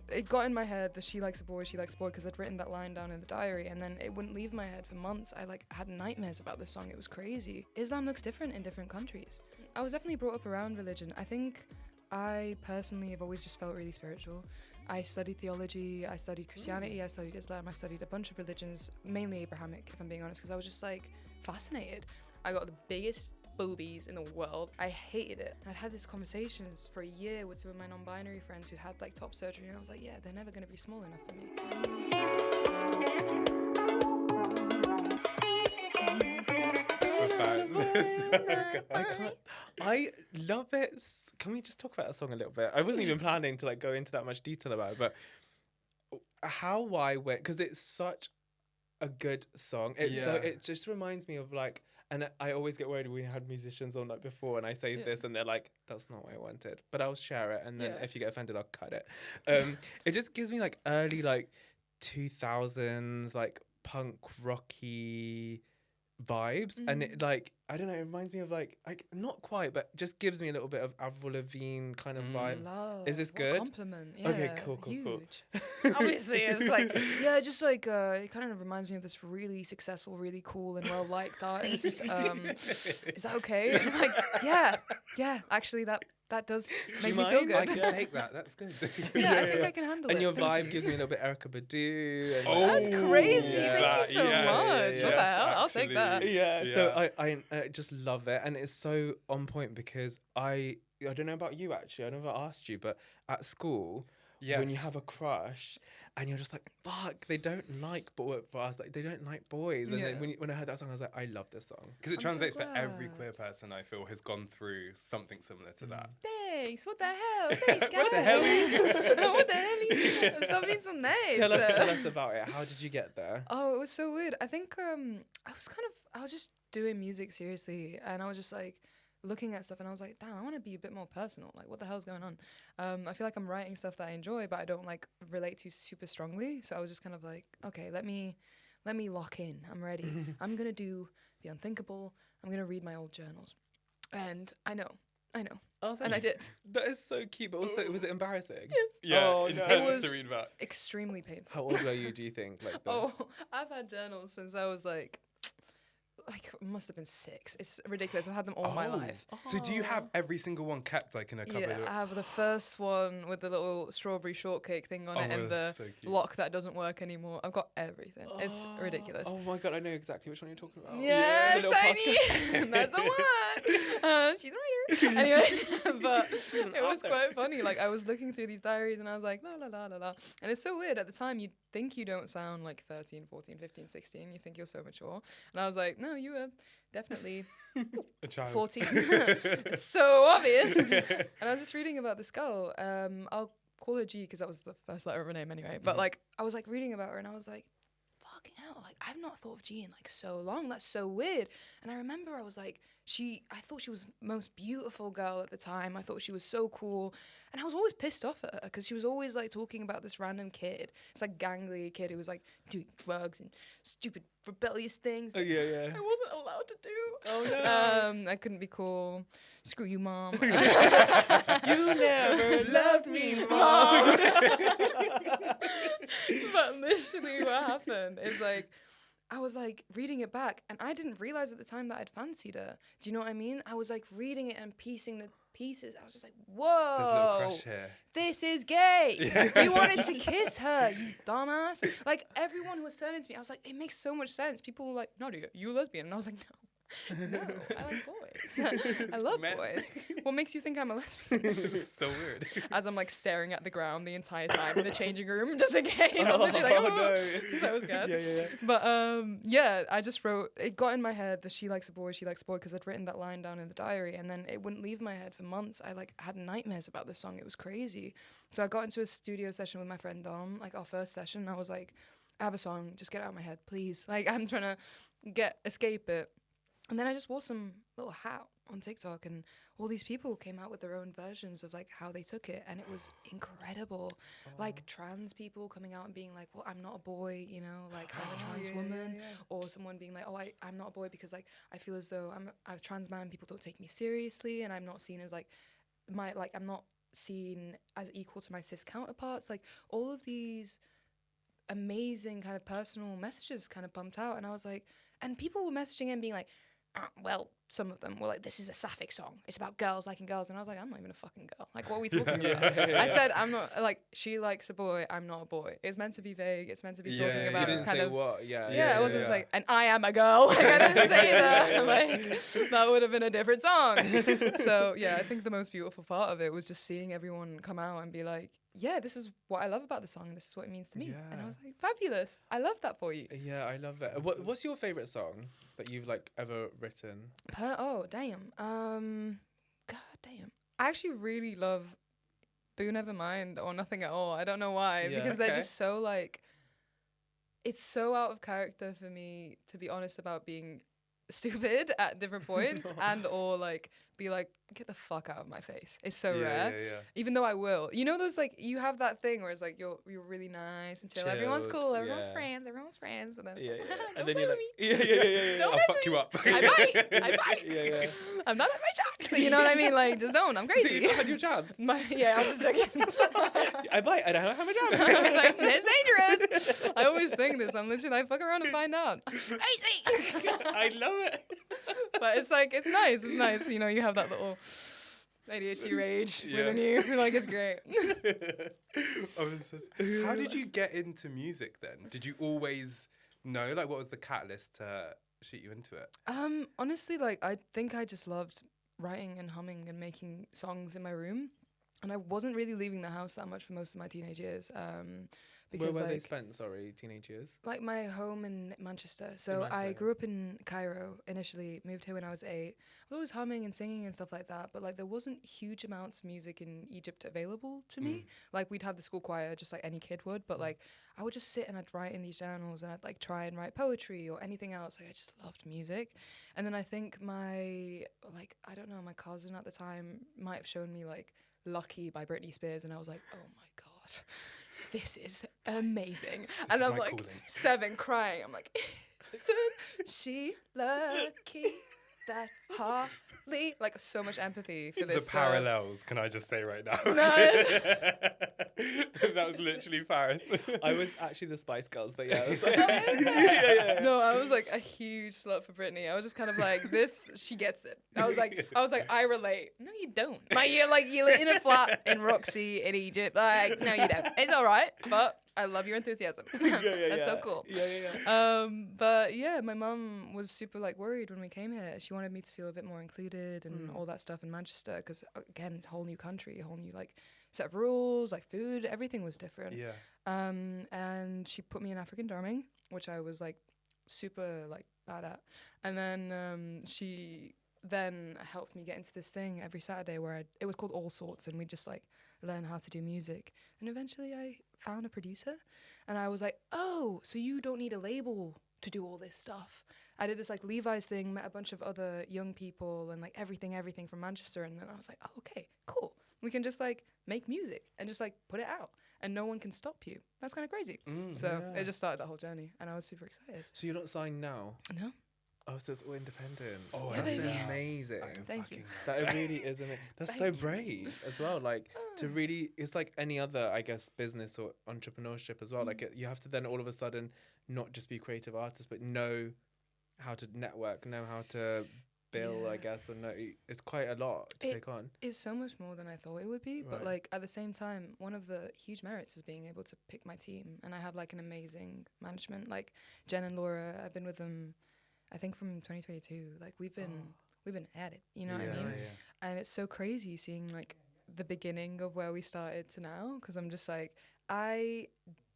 It got in my head that she likes a boy because I'd written that line down in the diary, and then it wouldn't leave my head for months. I had nightmares about this song. It was crazy. Islam looks different in different countries. I was definitely brought up around religion. I think I personally have always just felt really spiritual. I studied theology, I studied Christianity, I studied Islam, I studied a bunch of religions, mainly Abrahamic, if I'm being honest, because I was just fascinated. I got the biggest boobies in the world. I hated it. I'd had these conversations for a year with some of my non-binary friends who'd had top surgery, and I was like, yeah, they're never going to be small enough for me. I love it. Can we just talk about that song a little bit? I wasn't even planning to go into that much detail about it, but why, where, because it's such a good song. It just reminds me of and I always get worried when we had musicians on before and I say this and they're like, that's not what I wanted, but I'll share it, and then if you get offended, I'll cut it. It just gives me early 2000s punk rocky vibes, and it I don't know, it reminds me of not quite, but just gives me a little bit of Avril Lavigne kind of vibe. Love. Is this What good? Compliment. Yeah, Okay, cool. Obviously, it's just it kind of reminds me of this really successful, really cool and well liked artist. Is that okay? And I'm yeah. Actually, that does make me feel good. I can take that. That's good. I think I can handle it. And your vibe gives me a little bit Erykah Badu. And that's crazy. Yeah. Thank you so much. What the hell? I'll take that. Yeah. So I just love it, and it's so on point because I don't know about you actually. I never asked you, but at school, when you have a crush and you're just like, fuck, they don't like boys for us. They don't like boys. And then when I heard that song, I was like, I love this song. Because it translates for every queer person, I feel, has gone through something similar to that. Thanks. What the hell? Thanks, guys. What the hell? What the hell? Stop being so nice. Tell us about it. How did you get there? Oh, it was so weird. I think I was just doing music seriously, and I was just looking at stuff, and I was like, damn, I want to be a bit more personal. What the hell's going on? I feel like I'm writing stuff that I enjoy, but I don't relate to super strongly. So I was just kind of okay, let me lock in. I'm ready. I'm gonna do the unthinkable. I'm gonna read my old journals, and I know. Oh, and I did. That is so cute, but also, was it embarrassing? Yes. Yeah, intense It was to read about. Extremely painful. How old were you, do you think? I've had journals since I was must have been 6. It's ridiculous. I've had them all my life. So do you have every single one kept in a cupboard? Yeah, I have the first one with the little strawberry shortcake thing on it and the lock that doesn't work anymore. I've got everything. It's ridiculous. Oh my God, I know exactly which one you're talking about. Yeah, the tiny. That's the one. She's a writer. Anyway, but it was quite funny. I was looking through these diaries and I was like, la la la la la. And it's so weird. At the time, you think you don't sound 13, 14, 15, 16. You think you're so mature. And I was like, no, you were definitely a child. 14. It's so obvious. And I was just reading about this girl. I'll call her G because that was the first letter of her name anyway. But I was reading about her and I was like, fucking hell, I've not thought of G in so long. That's so weird. And I remember I was I thought she was the most beautiful girl at the time. I thought she was so cool. And I was always pissed off at her because she was always talking about this random kid. It's gangly kid who was doing drugs and stupid rebellious things. Oh, yeah. I wasn't allowed to do. Oh, no. I couldn't be cool. Screw you, Mom. You never loved me, Mom. But literally what happened is I was reading it back and I didn't realize at the time that I'd fancied her. Do you know what I mean? I was reading it and piecing the pieces. I was just whoa. There's a little crush here. This is gay. Yeah. You wanted to kiss her, you dumbass. Everyone who was turning to me, I was it makes so much sense. People were Nadia, you a lesbian? And I was no. No, I like boys. I love boys. What makes you think I'm a lesbian? It's so weird. As I'm staring at the ground the entire time in the changing room, just in case. I'm literally no. So scared. Yeah. But I just wrote. It got in my head that she likes a boy because I'd written that line down in the diary, and then it wouldn't leave my head for months. I had nightmares about this song. It was crazy. So I got into a studio session with my friend Dom, our first session. I was I have a song, just get it out of my head, please. I'm trying to escape it. And then I just wore some little hat on TikTok, and all these people came out with their own versions of how they took it, and it was incredible. Trans people coming out and being well, I'm not a boy, I'm a trans woman, or someone being I'm not a boy because I feel as though I'm a trans man, people don't take me seriously, and I'm not seen as I'm not seen as equal to my cis counterparts. Like all of these amazing kind of personal messages kind of bumped out, and I was like, and people were messaging in being like, well, some of them were like, this is a sapphic song, it's about girls liking girls, and I was like, I'm not even a fucking girl, like what are we talking about? I said, I'm not, like, she likes a boy, I'm not a boy. It's meant to be vague, it's meant to be talking about You this didn't kind say of what. it wasn't like, and I am a girl, like I didn't say that. Like that would have been a different song. So yeah, I think the most beautiful part of it was just seeing everyone come out and be like, yeah, this is what I love about the song, this is what it means to me. And I was like, fabulous, I love that for you. Yeah, I love it. What's your favorite song that you've like ever written? Oh damn, god damn, I actually really love Boo Never Mind or Nothing at All. I don't know why, because they're just so like, it's so out of character for me, to be honest, about being stupid at different points and or like be like, get the fuck out of my face. It's so rare. Even though I will. You know those like, you have that thing where it's like you're really nice and chill. Everyone's cool. Everyone's friends. But then it's like, and then you're like, don't I'll fuck you up. I bite. I'm not at my jobs. You know what I mean? Like, just don't. I'm crazy. So you've not had your jabs? I was just joking. I bite. I don't have my jabs. I was like, it's dangerous. I always think this. I'm literally like, fuck around and find out. I love it. But it's like, it's nice. It's nice. You know, you have that little ADHD rage within you. Like, it's great. How did you get into music then? Did you always know? Like, what was the catalyst to shoot you into it? Honestly, like, I think I just loved writing and humming and making songs in my room. And I wasn't really leaving the house that much for most of my teenage years. Because where were they like, spent, teenage years? like my home in Manchester. So I grew up in Cairo initially, moved here when I was 8. I was always humming and singing and stuff like that, but like there wasn't huge amounts of music in Egypt available to me. Like we'd have the school choir just like any kid would, but like I would just sit and I'd write in these journals and I'd like try and write poetry or anything else. Like I just loved music. And then I think my cousin at the time might have shown me like Lucky by Britney Spears, and I was like, oh my God, this is amazing. And I'm like calling. 7 crying. I'm like, isn't she lucky that hardly, like so much empathy for this. The parallels, can I just say right now? No. That was literally Paris. I was actually the Spice Girls, but yeah. It was like, No, I was like a huge slut for Britney. I was just kind of like, this, she gets it. I was like, I relate. No, you don't. Like you're in a flat in Roxy in Egypt. Like, no, you don't. It's all right, but I love your enthusiasm. That's so cool. But yeah, my mum was super like worried when we came here. She wanted me to feel a bit more included and all that stuff in Manchester, because again, whole new country, a whole new like set of rules, like food, everything was different. And she put me in African drumming, which I was like super like bad at. And then she then helped me get into this thing every Saturday where it was called All Sorts, and we just like learn how to do music. And eventually I found a producer, and I was like, oh, so you don't need a label to do all this stuff. I did this like Levi's thing, met a bunch of other young people and like everything from Manchester, and then I was like, oh, okay, cool. We can just like make music and just like put it out, and no one can stop you. That's kind of crazy. It just started that whole journey, and I was super excited. So you're not signed now? No. Oh, so it's all independent. Oh, yeah, that's baby. amazing. Thank you. That really is amazing. That's so brave as well. Like to really, it's like any other, I guess, business or entrepreneurship as well. Like you have to then all of a sudden not just be creative artists, but know how to network, know how to bill, I guess, and know it's quite a lot to take on. It's so much more than I thought it would be, but like at the same time, one of the huge merits is being able to pick my team, and I have like an amazing management. Like Jen and Laura, I've been with them I think from 2022, like we've been at it, you know what I mean? And it's so crazy seeing like the beginning of where we started to now, because I'm just like, I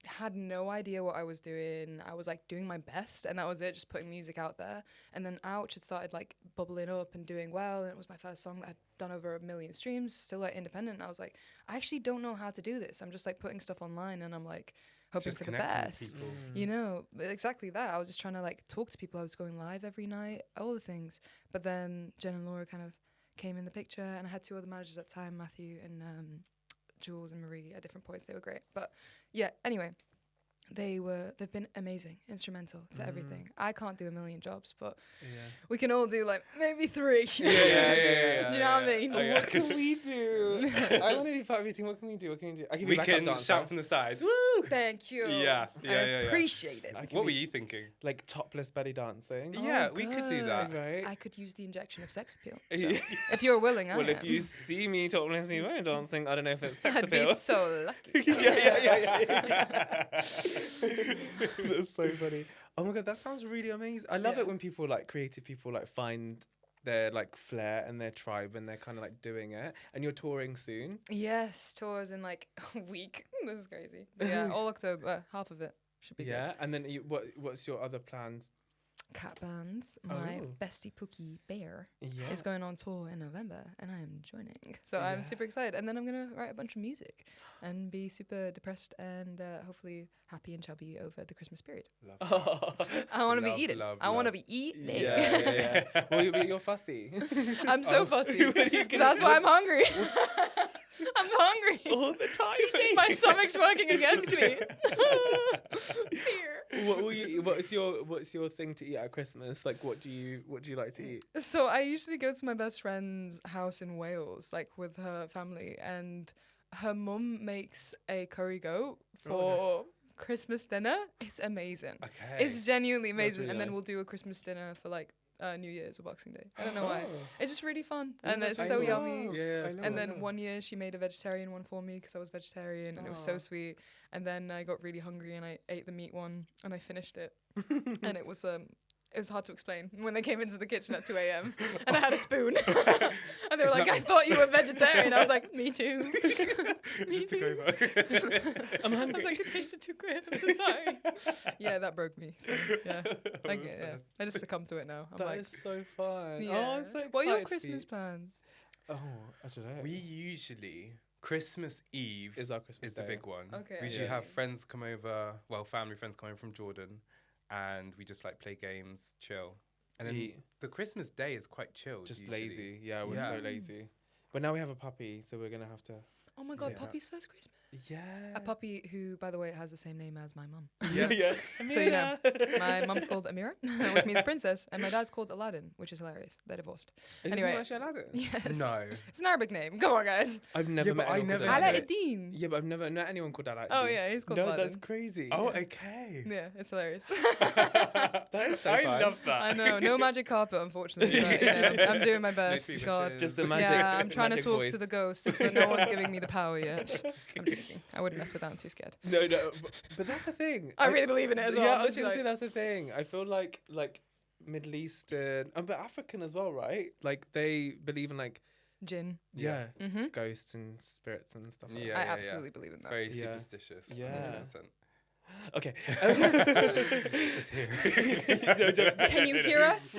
had no idea what I was doing. I was like doing my best, and that was it, just putting music out there. And then Ouch had started like bubbling up and doing well, and it was my first song that had done over 1 million streams, still like independent. And I was like, I actually don't know how to do this. I'm just like putting stuff online, and I'm like hoping just for the best, you know, exactly that. I was just trying to like talk to people. I was going live every night, all the things. But then Jen and Laura kind of came in the picture, and I had 2 other managers at the time, Matthew and Jules and Marie. At different points, they were great. But yeah, anyway, they've been amazing, instrumental to everything. I can't do a million jobs, but Yeah. we can all do like maybe 3. Yeah. Do you know what I mean? Oh, what can we do? I want to be part of your team. What can we do? I can be We backup can dancer. shout from the sides. Woo! Thank you. Yeah. I appreciate it. I can What were be, you thinking? like topless belly dancing. Yeah, Oh, we could do good. that. Right. I could use the injection of sex appeal. Yeah. If you're willing, Well, I if am. you see me toplessly belly dancing, I don't know if it's sex I'd appeal. be so lucky. yeah. That's so funny. Oh my god, that sounds really amazing. I love Yeah. it when people like creative people like find their like flair and their tribe and they're kind of like doing it. And you're touring soon. Yes, tours in like a week. This is crazy. But yeah, all October, half of it should be Yeah, good. and then what's your other plans? Cat Bands, my Oh. bestie Pookie Bear, Yeah. is going on tour in November, and I am joining. So I'm Yeah. super excited. And then I'm gonna write a bunch of music and be super depressed and hopefully happy and chubby over the Christmas period. Love. I want to be Love, eating. love, I want to love. be eating. Yeah. Well, you're fussy. I'm so Oh. fussy. What are you gonna That's do? why I'm hungry. I'm hungry. All the time. My stomach's working against me. Fear. What's your thing to eat at Christmas? Like, what do you like to eat? So I usually go to my best friend's house in Wales, like with her family, and her mum makes a curry goat for Christmas dinner. It's amazing. Okay. It's genuinely amazing. really and then nice. we'll do a Christmas dinner for like New Year's or Boxing Day. I don't know why. Oh. It's just really fun, Yeah, and it's I so know. yummy. Yeah, And then one year she made a vegetarian one for me because I was vegetarian, and it was so Aw. sweet. And then I got really hungry and I ate the meat one and I finished it. And it was hard to explain when they came into the kitchen at 2 a.m. and I had a spoon. And they were like, I thought you were vegetarian. I was like, me too. Me Just took too. over. I'm I was hungry. like, it tasted too good. I'm so sorry. Yeah, that broke me. So, yeah. Like, yeah. I just succumbed to it now. I'm That like, is so fun. yeah. Oh, I'm so excited What are your for you. Christmas plans? Oh, I don't know. We usually Christmas Eve is our Christmas is the day. big one. Okay. We usually Yeah. have friends come over, well, family friends come over from Jordan, and we just like play games, chill. And then Eat. the Christmas day is quite chill. Just usually. lazy. Yeah, we're Yeah. so lazy. But now we have a puppy, so we're gonna have to. Oh my God, Yeah. Poppy's first Christmas. Yeah. A puppy who, by the way, has the same name as my mum. Yeah. yeah. So you know, my mum's called Amira, which means princess, and my dad's called Aladdin, which is hilarious. They're divorced. Is Anyway. this not actually Aladdin? Yes. No. It's an Arabic name. Come on, guys. I've never Yeah, met but I anyone never called heard Aladdin. it. Aladdin. Yeah, but I've never met anyone called Aladdin. Oh yeah, he's called No, Aladdin. that's crazy. Oh, okay. Yeah, it's hilarious. That is so I fun. love that. I know, no magic carpet, unfortunately. But, you know, I'm doing my best. Makes me God. wishes. Just the magic. Yeah, I'm trying to magic talk voice. to the ghosts, but no one's giving me the power yet. I'm joking. I wouldn't mess with that. I'm too scared. No, but that's the thing. I really believe in it as well. Yeah, I'm I was literally gonna say like- that's the thing. I feel like Middle Eastern, but African as well, right? Like they believe in like Jinn. yeah, Mm-hmm. ghosts and spirits and stuff. Like Yeah. I absolutely believe in that. Very Yeah. superstitious. Yeah. 100%. that. Okay. It's here. Can you hear us?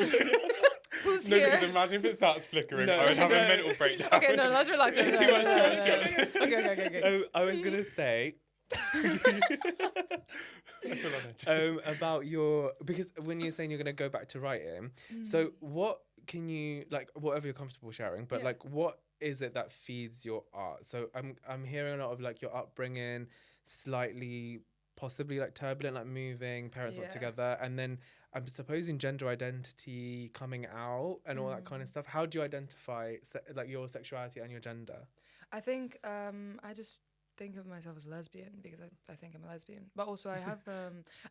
Who's No, because here? imagine if it starts flickering, No. I would have No. a mental breakdown. Okay, no, let's relax. Too much, too much, too much. Okay. I was gonna say I feel on edge. about your, because when you're saying you're gonna go back to writing, so what can you, like, whatever you're comfortable sharing, but Yeah. like what is it that feeds your art? So I'm hearing a lot of like your upbringing, slightly possibly like turbulent, like moving, parents not Yeah. together, and then I'm supposing gender identity coming out and all that kind of stuff. How do you identify like your sexuality and your gender? I think I just think of myself as a lesbian because I think I'm a lesbian. But also I have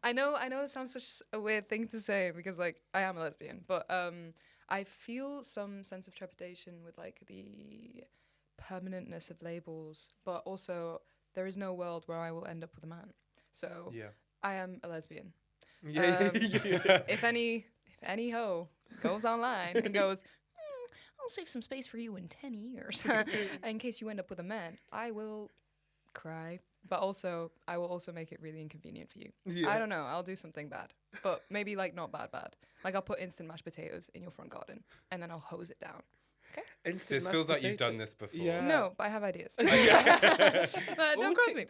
I know it sounds such a weird thing to say because like I am a lesbian, but I feel some sense of trepidation with like the permanentness of labels, but also there is no world where I will end up with a man. So Yeah. I am a lesbian. Yeah. If any hoe goes online and goes, I'll save some space for you in 10 years in case you end up with a man, I will cry. But also, I will also make it really inconvenient for you. Yeah. I don't know. I'll do something bad. But maybe like not bad. Like I'll put instant mashed potatoes in your front garden and then I'll hose it down. Instant This mashed feels like you've potato. done this before. Yeah. No, but I have ideas. Yeah. Don't cross me.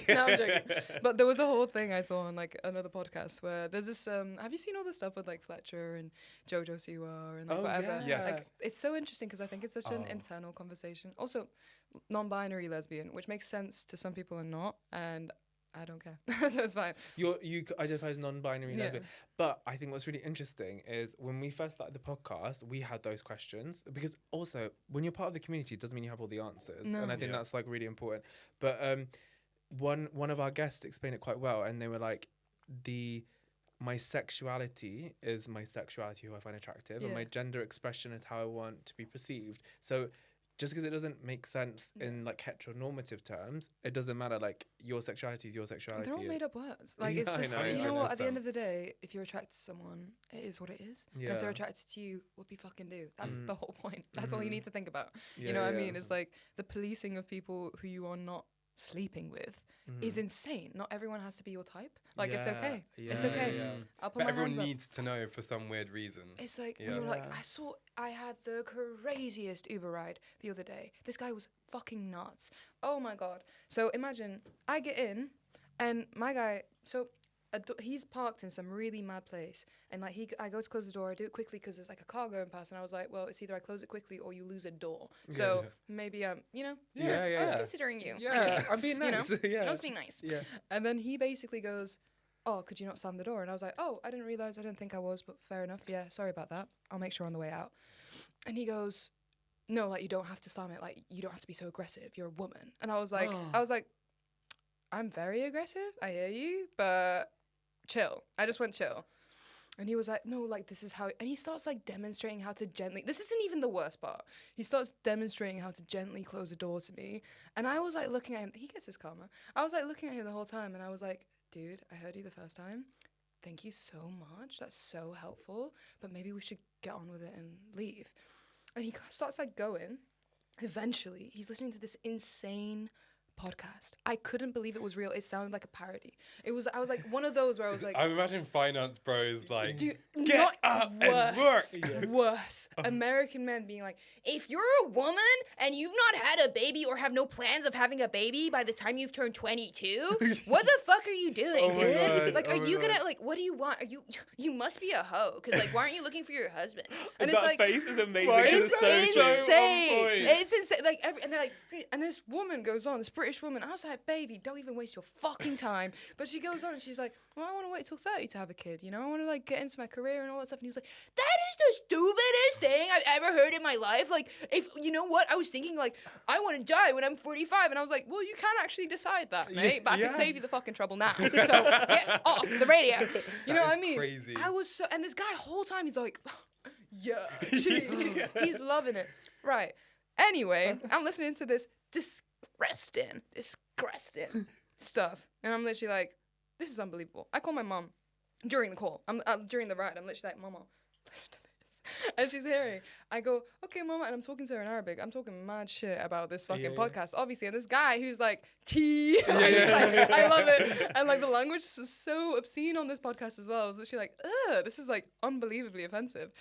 No, I'm joking. But there was a whole thing I saw on like another podcast where there's this. Have you seen all the stuff with like Fletcher and Jojo Siwa and like Oh, whatever? yeah. Like, Yes. it's so interesting because I think it's such an Oh. internal conversation. Also, non-binary lesbian, which makes sense to some people and not. And I don't care. So it's fine. You identify as non-binary Yeah. lesbian. But I think what's really interesting is when we first started the podcast, we had those questions, because also when you're part of the community, it doesn't mean you have all the answers. No. And I think that's like really important. But one of our guests explained it quite well, and they were like, my sexuality is my sexuality, who I find attractive, and my gender expression is how I want to be perceived. So just because it doesn't make sense in like heteronormative terms, it doesn't matter. Like your sexuality is your sexuality. They're all made up words. Like Yeah, it's I just, know, you I know know what? At the some. end of the day, if you're attracted to someone, it is what it is. And if they're Yeah. attracted to you, whoopie fucking do. That's Mhm. the whole point. That's all you need to think about. Yeah, You know what I yeah. mean? It's like the policing of people who you are not sleeping with is Mhm. insane. Not everyone has to be your type. Like it's Yeah, okay. It's yeah, okay. yeah. I'll put But my everyone hands up. needs to know for some weird reason. It's like Yeah. you're like, Yeah. I had the craziest Uber ride the other day. This guy was fucking nuts. Oh my god. So imagine I get in, and my guy. So he's parked in some really mad place, and like I go to close the door. I do it quickly because there's like a car going past, and I was like, well, it's either I close it quickly or you lose a door. So Yeah. maybe you know, Yeah, I was yeah. considering you. Yeah, Okay. I'm being You know? nice. Yeah. I was being nice. Yeah. And then he basically goes, oh, could you not slam the door? And I was like, oh, I didn't realize. I didn't think I was, but fair enough. Yeah, sorry about that. I'll make sure on the way out. And he goes, no, like you don't have to slam it. Like you don't have to be so aggressive. You're a woman. And I was like, I'm very aggressive. I hear you, but chill. I just went chill. And he was like, no, like this is how, and he starts like demonstrating how to gently, this isn't even the worst part. He starts demonstrating how to gently close the door to me. And I was like looking at him, he gets his karma. I was like looking at him the whole time, and I was like, dude, I heard you the first time. Thank you so much. That's so helpful. But maybe we should get on with it and leave. And he starts like going. Eventually, he's listening to this insane podcast. I couldn't believe it was real. It sounded like a parody. I was like one of those where I was like, I'm imagining finance bros like, dude, get not up worse, and work. worse. American men being like, if you're a woman and you've not had a baby or have no plans of having a baby by the time you've turned 22, what the fuck are you doing, Oh my dude? God, Like, oh are my you God. gonna like? What do you want? You must be a hoe, because like, why aren't you looking for your husband? And that it's like, face is amazing. Why 'cause is it's so that true. insane. on point? It's insane. Like and they're like, and this woman goes on, this British woman. I was like, baby, don't even waste your fucking time. But she goes on and she's like, well, I want to wait till 30 to have a kid. You know, I want to like get into my career and all that stuff. And he was like, that is the stupidest thing I've ever heard in my life. Like, if you know what, I was thinking like, I want to die when I'm 45, and I was like, well, you can actually decide that, mate. But I Yeah. can save you the fucking trouble now. So get off the radio. You know That what I is mean? crazy. I was so, and this guy whole time he's like, yeah, he's loving it. Right. Anyway, I'm listening to this disgusting stuff, and I'm literally like, this is unbelievable. I call my mom during the call. During the ride. I'm literally like, Mama, listen to this. And she's hearing. I go, okay, Mama, and I'm talking to her in Arabic. I'm talking mad shit about this fucking podcast, obviously. And this guy who's like, tea. I love it. And like the language is so obscene on this podcast as well. I was literally like, ugh, this is like unbelievably offensive.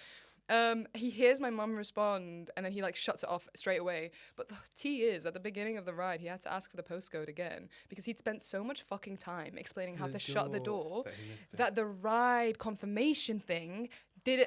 He hears my mum respond, and then he like shuts it off straight away. But the tea is, at the beginning of the ride, he had to ask for the postcode again because he'd spent so much fucking time explaining how to shut the door But he missed it. that the ride confirmation thing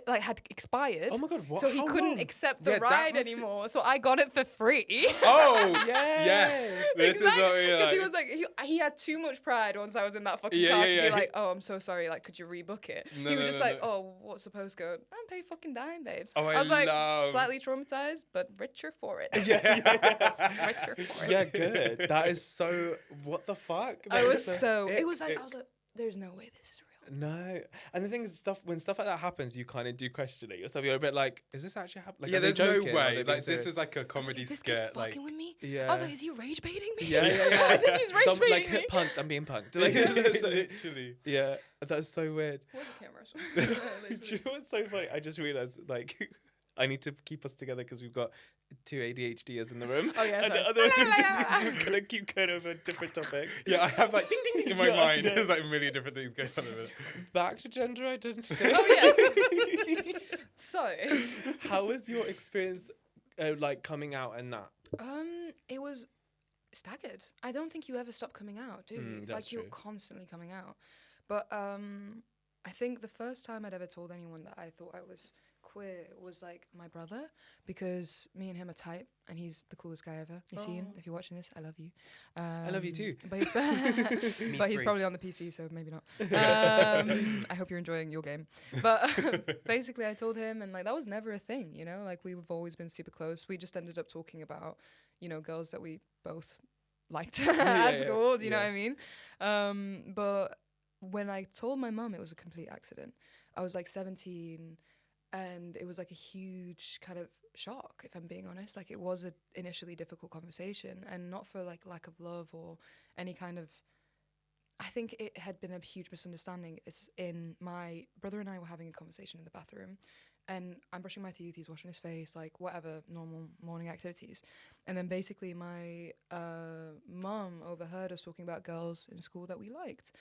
had expired. Oh my God, what? So he How couldn't long? accept the Yeah, that ride must- anymore. So I got it for free. Oh, Yay. yes. This is what we Because like. he was like, he had too much pride once I was in that fucking Yeah, car yeah, to be yeah. like, oh, I'm so sorry, like, could you rebook it? No, he was no, just no, like, no. oh, what's the postcode? I'm pay fucking dime, babes. Oh, I was like, love- slightly traumatized, but richer for it. Richer for it. Yeah, good. That is so. What the fuck? I That was is so, ick, it was like, ick. I was like, there's no way this is real. No, and the thing is, when stuff like that happens, you kind of do question it yourself. You're a bit like, is this actually happening? Like, Yeah, are they there's no joking? Are way. they being Like, this serious? is like a I was like, comedy is this kid skit. fucking Like, with me? Yeah. I was like, is he rage baiting me? Yeah, yeah, yeah. I think he's rage baiting like me. punked. I'm being punked. like, Like, literally. yeah, that's so weird. Where's the camera? Do you know what's so funny? I just realized, like, I need to keep us together because we've got two ADHDers in the room. Oh, yeah, and sorry. otherwise we're gonna keep going over different topics. Yeah, I have like ding ding ding in my Yeah, mind. yeah. There's like a million different things going on in it. Back to gender identity. Oh, yes. So, How was your experience, like coming out and that? it was staggered. I don't think you ever stop coming out, do you? That's Like, you're true. constantly coming out. But I think the first time I'd ever told anyone that I thought I was queer was like my brother, because me and him are tight, and he's the coolest guy ever. Yassine, if you're watching this, I love you. I love you too. But he's, but he's probably on the PC, so maybe not. I hope you're enjoying your game. But basically, I told him, and like that was never a thing, you know. Like we've always been super close. We just ended up talking about, you know, girls that we both liked at school. Do you know what I mean? But when I told my mum, it was a complete accident. I was like 17, and it was like a huge kind of shock, if I'm being honest. Like it was a initially difficult conversation, and not for like lack of love or any kind of, I think it had been a huge misunderstanding. It's in my brother and I were having a conversation in the bathroom, and I'm brushing my teeth, he's washing his face, like whatever normal morning activities. And then basically my mum overheard us talking about girls in school that we liked.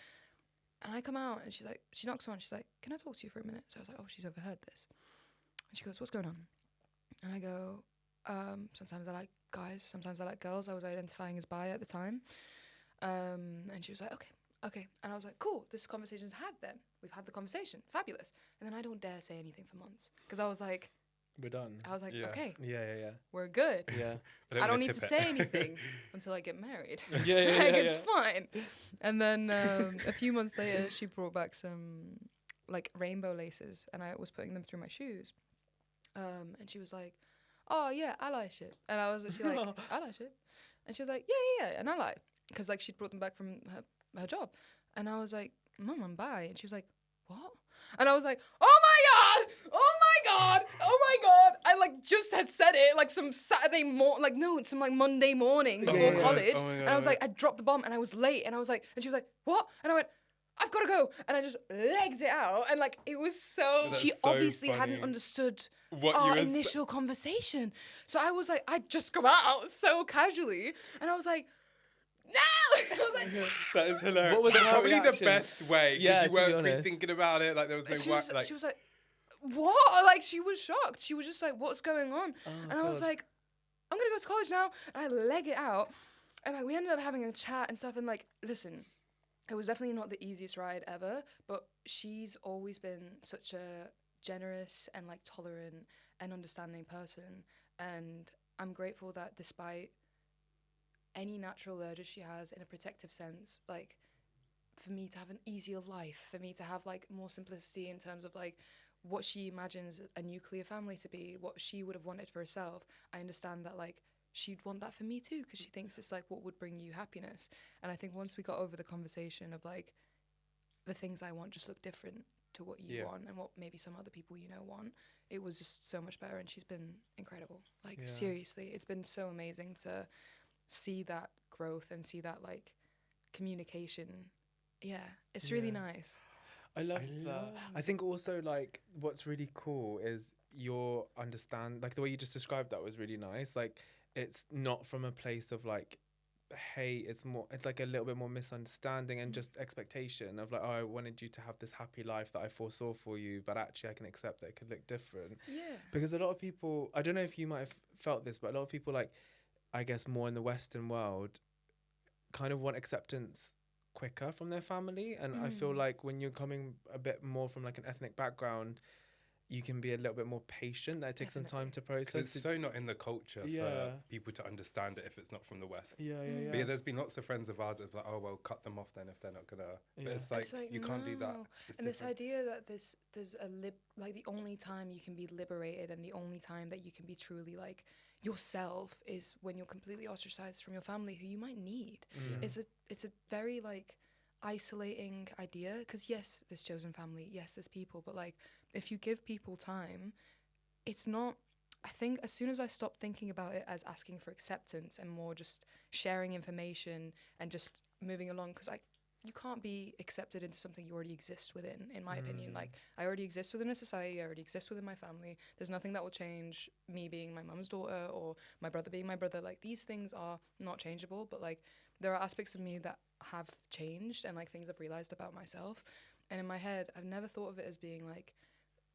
And I come out, and she's like, she knocks on, she's like, can I talk to you for a minute? So I was like, oh, she's overheard this. And she goes, what's going on? And I go, sometimes I like guys, sometimes I like girls. I was identifying as bi at the time. And she was like, okay. And I was like, cool, this conversation's had then. We've had the conversation, fabulous. And then I don't dare say anything for months, because I was like, we're done. I was like, okay, Yeah. we're good. Yeah. I don't need to say anything until I get married. Yeah. Like, it's fine. And then a few months later, she brought back some like rainbow laces, and I was putting them through my shoes. And she was like, oh yeah, I like it. And I was like, I like it. And she was like, yeah. And I like, because like she'd brought them back from her job. And I was like, Mum, I'm bi. And she was like, what? And I was like, oh my god. I like just had said it like some Saturday some like Monday morning before college. And I was like, I dropped the bomb and I was late. And I was like, and she was like, what? And I went, I've got to go. And I just legged it out. And like, it was she obviously hadn't understood our initial conversation. So I was like, I just come out so casually. And I was like, no! I was like, that is hilarious. What was probably reaction? the best way, because you weren't thinking about it. Like there was no she was like, what? Like she was shocked. She was just like, what's going on? And I was like, I'm gonna go to college now. And I leg it out. And like we ended up having a chat and stuff. And like, listen, it was definitely not the easiest ride ever, but she's always been such a generous and like tolerant and understanding person. And I'm grateful that despite any natural urges she has in a protective sense, like for me to have an easier life, for me to have like more simplicity in terms of like what she imagines a nuclear family to be, what she would have wanted for herself, I understand that like she'd want that for me too, because she thinks it's like what would bring you happiness. And I think once we got over the conversation of like the things I want just look different to what you want and what maybe some other people want, it was just so much better. And she's been incredible. Like seriously, it's been so amazing to see that growth and see that like communication. It's really nice. I love that. I think also like what's really cool is your like the way you just described that was really nice. Like it's not from a place of like hate, it's like a little bit more misunderstanding and just expectation of like, oh, I wanted you to have this happy life that I foresaw for you, but actually I can accept that it could look different. Because a lot of people, I don't know if you might have felt this, but a lot of people, like I guess more in the Western world, kind of want acceptance quicker from their family. And I feel like when you're coming a bit more from like an ethnic background, you can be a little bit more patient. That takes some time to process. It's so not in the culture for people to understand it if it's not from the West. Yeah. But there's been lots of friends of ours that's like, oh, well, cut them off then if they're not gonna. But it's like you can't do that. And this idea that there's like the only time you can be liberated and the only time that you can be truly like yourself is when you're completely ostracized from your family, who you might need. It's a very like isolating idea, because yes, there's chosen family, yes, there's people, but like if you give people time, it's not. I think as soon as I stopped thinking about it as asking for acceptance and more just sharing information and just moving along, because you can't be accepted into something you already exist within, in my opinion. Like I already exist within a society, I already exist within my family. There's nothing that will change me being my mum's daughter or my brother being my brother. Like these things are not changeable, but like there are aspects of me that have changed and like things I've realized about myself. And in my head, I've never thought of it as being like,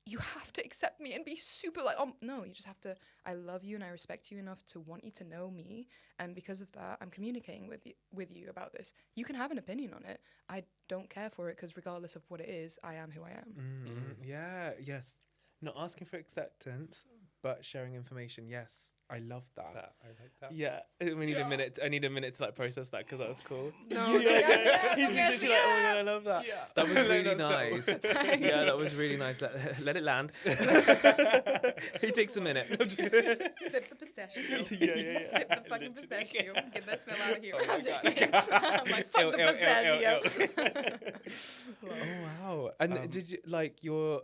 you have to accept me and be super like, oh no, you just have to, I love you and I respect you enough to want you to know me. And because of that, I'm communicating with you about this. You can have an opinion on it. I don't care for it, because regardless of what it is, I am who I am. Yeah, yes. not asking for acceptance, but sharing information. Yes, I love that. I like that. Yeah, we need a minute. I need a minute to like process that because that was cool. No, don't get He's me literally like, oh my god, I love that. Yeah. That was really That's nice. that. Yeah, that was really nice. Let it land. Who takes a minute? Sip the pistachio. Yeah. Sip the fucking pistachio. Get that smell out of here. Oh my I'm God. joking. I'm like, fuck the pistachio. Oh wow! And did you like your?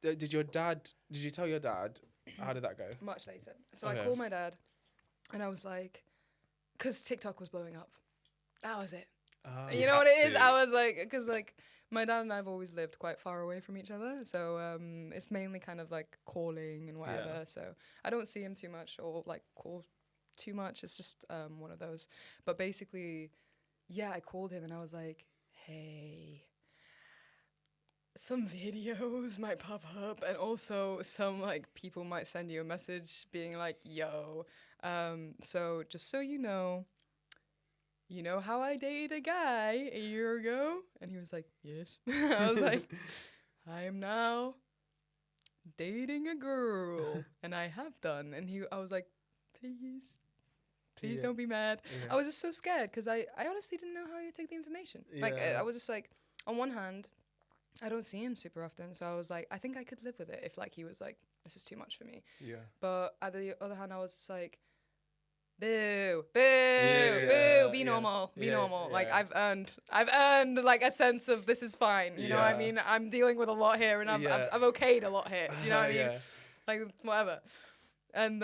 Did your dad? Did you tell your dad? How did that go? Much later. So Okay. I called my dad, and I was like, because TikTok was blowing up. That was it. Oh. You know what it is? to. I was like, because like my dad and I have always lived quite far away from each other, so it's mainly kind of like calling and whatever. Yeah. So I don't see him too much or like call too much. It's just one of those. But basically, yeah, I called him and I was like, hey, some videos might pop up, and also some like people might send you a message being like, yo, so just so you know how I dated a guy a year ago? And he was like, yes. I was like, I am now dating a girl, and I have done. And I was like, please Yeah. don't be mad. Yeah. I was just so scared because I honestly didn't know how you take the information. Like Yeah. I was just like, on one hand, I don't see him super often, so I was like, I think I could live with it if like he was like, this is too much for me. Yeah. But at the other hand, I was just like, boo, Yeah, be yeah. normal, be Yeah, normal. Like yeah. I've earned like a sense of this is fine. You know what I Yeah. mean? I'm dealing with a lot here, and I've okayed a lot here. You know what I mean? Yeah. Like whatever. And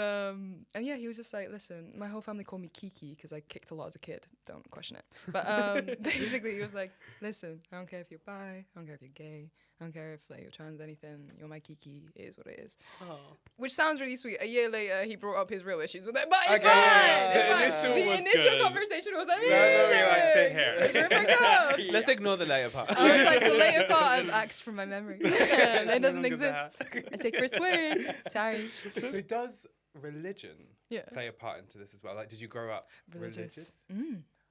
yeah, he was just like, listen, my whole family called me Kiki because I kicked a lot as a kid. Don't question it. But basically, he was like, listen, I don't care if you're bi, I don't care if you're gay, I don't care if like you're trans, anything. You're my Kiki. It is what it is. Oh. Which sounds really sweet. A year later, he brought up his real issues with it, but it's Okay, fine. yeah, It's the fine. initial The was initial good. conversation was amazing. we liked to hear. Here we go. Let's ignore the later part. I was like, the later part I've axed from my memory. It doesn't longer exist. there. I take first words. Sorry. So does religion Yeah. play a part into this as well? Like, did you grow up religious?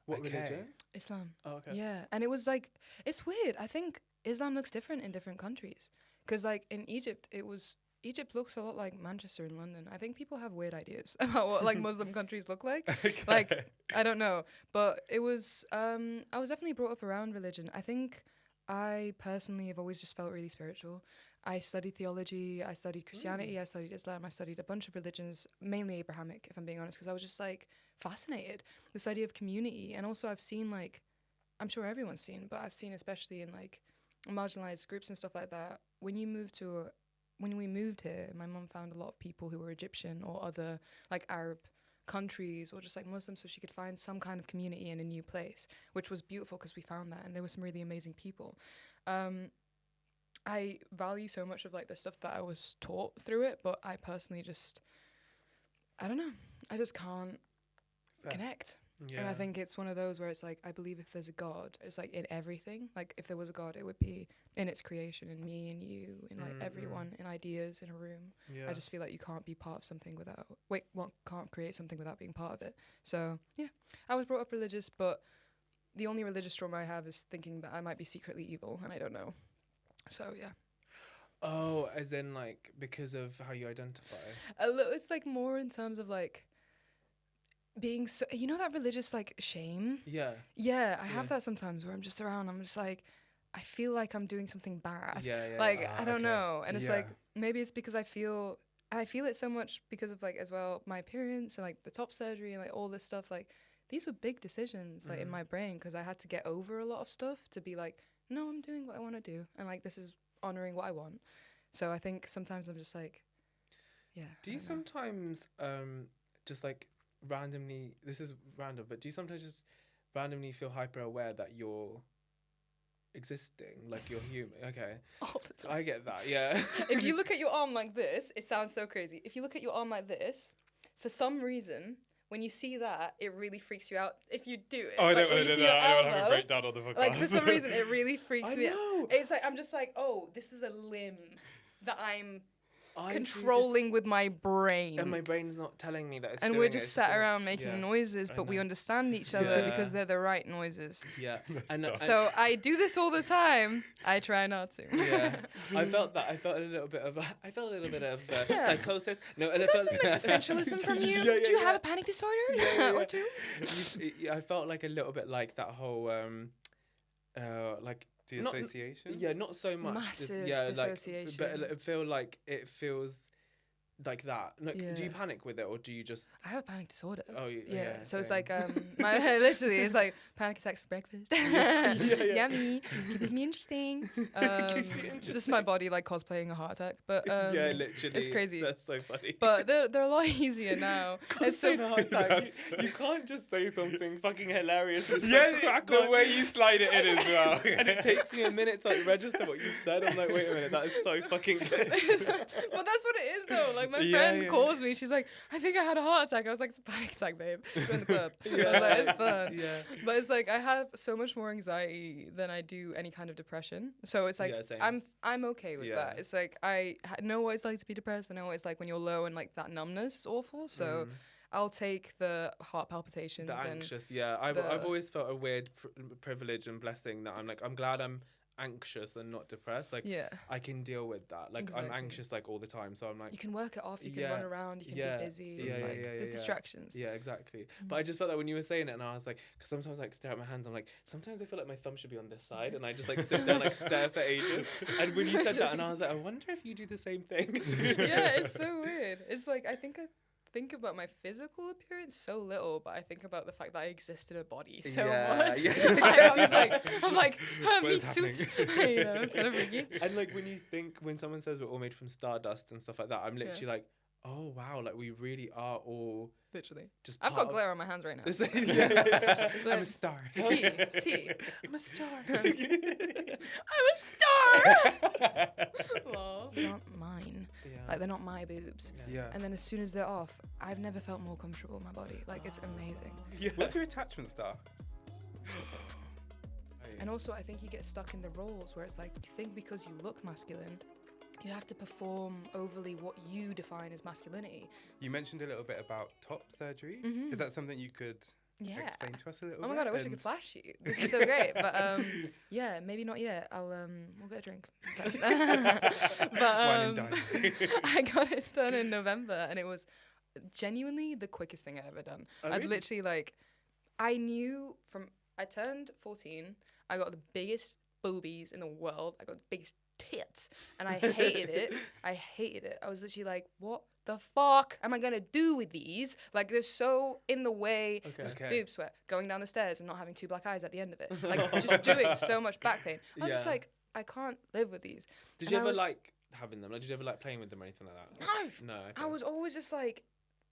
What Okay. religion? Islam. Oh, okay. Yeah, and it was like, it's weird. I think Islam looks different in different countries. Because like in Egypt, Egypt looks a lot like Manchester and London. I think people have weird ideas about what like Muslim countries look like. Okay. Like, I don't know. But it was, I was definitely brought up around religion. I think I personally have always just felt really spiritual. I studied theology, I studied Christianity, I studied Islam, I studied a bunch of religions, mainly Abrahamic, if I'm being honest, because I was just like fascinated. This idea of community. And also I've seen like, I'm sure everyone's seen, but I've seen especially in like marginalized groups and stuff like that, when we moved here, my mum found a lot of people who were Egyptian or other like Arab countries or just like Muslims, so she could find some kind of community in a new place, which was beautiful because we found that, and there were some really amazing people. I value so much of like the stuff that I was taught through it, but I personally just, I don't know, I just can't connect. Yeah. And I think it's one of those where it's like, I believe if there's a God, it's like in everything. Like if there was a God, it would be in its creation, in me and you, in like everyone, in ideas, in a room. Yeah. I just feel like you can't be part of something can't create something without being part of it. So yeah, I was brought up religious, but the only religious trauma I have is thinking that I might be secretly evil, and I don't know. So yeah. Oh, as in like because of how you identify. It's like more in terms of like being so, you know, that religious like shame. Yeah. Yeah, I have that sometimes where I'm just around. I'm just like, I feel like I'm doing something bad. Yeah. Like I don't know, and it's Yeah. like maybe it's because I feel it so much because of like as well my appearance and like the top surgery and like all this stuff. Like these were big decisions like in my brain because I had to get over a lot of stuff to be like, no, I'm doing what I want to do, and like this is honoring what I want. So I think sometimes I'm just like, yeah. Do you sometimes just like randomly, this is random, but do you sometimes just randomly feel hyper aware that you're existing, like you're human? Okay. All the time. I get that, yeah. If you look at your arm like this, it sounds so crazy. If you look at your arm like this, for some reason, when you see that, it really freaks you out. If you do it, Oh, I like, don't when want you to do see that. your I don't want to have a elbow, breakdown on the podcast. like for some reason, it really freaks I me out. know. It's like I'm just like, oh, this is a limb that I'm controlling with my brain. And my brain's not telling me that it's and doing we're it, just it's sat doing it. around making noises, but we understand each other because they're the right noises. Yeah. And So I do this all the time. I try not to. Yeah, I felt a little bit of psychosis. No, and I felt some existentialism from you. Yeah, Do you have a panic disorder or two? I felt like a little bit like that whole like dissociation. not so much. Massive Like, dissociation. but I feel like it feels like that. Like, Yeah. do you panic with it, or do you just? I have a panic disorder. Oh, yeah. So it's same. like my literally it's like panic attacks for breakfast. Yummy. Keeps me interesting. Just my body like cosplaying a heart attack. But yeah, literally, it's crazy. That's so funny. But they're a lot easier now. It's so Cosplaying a heart attack. You can't just say something fucking hilarious. And just, Yeah, like, crack the on. way you slide it in as well. And it takes me a minute to like register what you said. I'm like, wait a minute, that is so fucking good. Well, that's what it is though. Like my friend calls me, she's like, I think I had a heart attack. I was like, it's a panic attack, babe. Join the club. I was like, it's fun. Yeah. But it's like I have so much more anxiety than I do any kind of depression. So it's like Yeah, same. I'm okay with that. It's like I know what it's like to be depressed. I know what it's like when you're low and like that numbness is awful. So I'll take the heart palpitations. The and anxious, yeah. I've always felt a weird privilege and blessing that I'm like, I'm glad I'm anxious and not depressed. Like, I can deal with that. Like, Exactly. I'm anxious like all the time, so I'm like, you can work it off. You can run around. You can be busy. There's distractions. Yeah, exactly. But I just felt that when you were saying it, and I was like, because sometimes I like stare at my hands. I'm like, sometimes I feel like my thumb should be on this side, and I just like sit down, like stare for ages. And when you said that, and I was like, I wonder if you do the same thing. Yeah, it's so weird. It's like I think about my physical appearance so little, but I think about the fact that I exist in a body so much. Yeah. I'm like, What me is too. happening? You know, it's kind of freaky. And like when someone says we're all made from stardust and stuff like that, I'm literally like, oh wow, like we really are all literally. just. I've got glare on my hands right now. I'm a star. T. I'm a star. I'm a star. Lol. They're not mine. Like they're not my boobs. Yeah. And then as soon as they're off, I've never felt more comfortable in my body. Like it's amazing. What's your attachment star? And also, I think you get stuck in the roles where it's like you think because you look masculine, you have to perform overly what you define as masculinity. You mentioned a little bit about top surgery. Is that something you could explain to us a little bit? Oh my god, I wish I could flash you. This is so great. But yeah, maybe not yet. We'll get a drink. But Wine and dine. I got it done in November, and it was genuinely the quickest thing I'd ever done. I'd literally I turned 14. I got the biggest boobies in the world. I got the biggest tits, and I hated it. I was literally like, what the fuck am I gonna do with these? Like, they're so in the way. Just boob sweat, going down the stairs and not having two black eyes at the end of it. Like, just doing so much back pain. I was just like, I can't live with these. Did you ever like having them? Like, did you ever like playing with them or anything like that? No. Okay. I was always just like,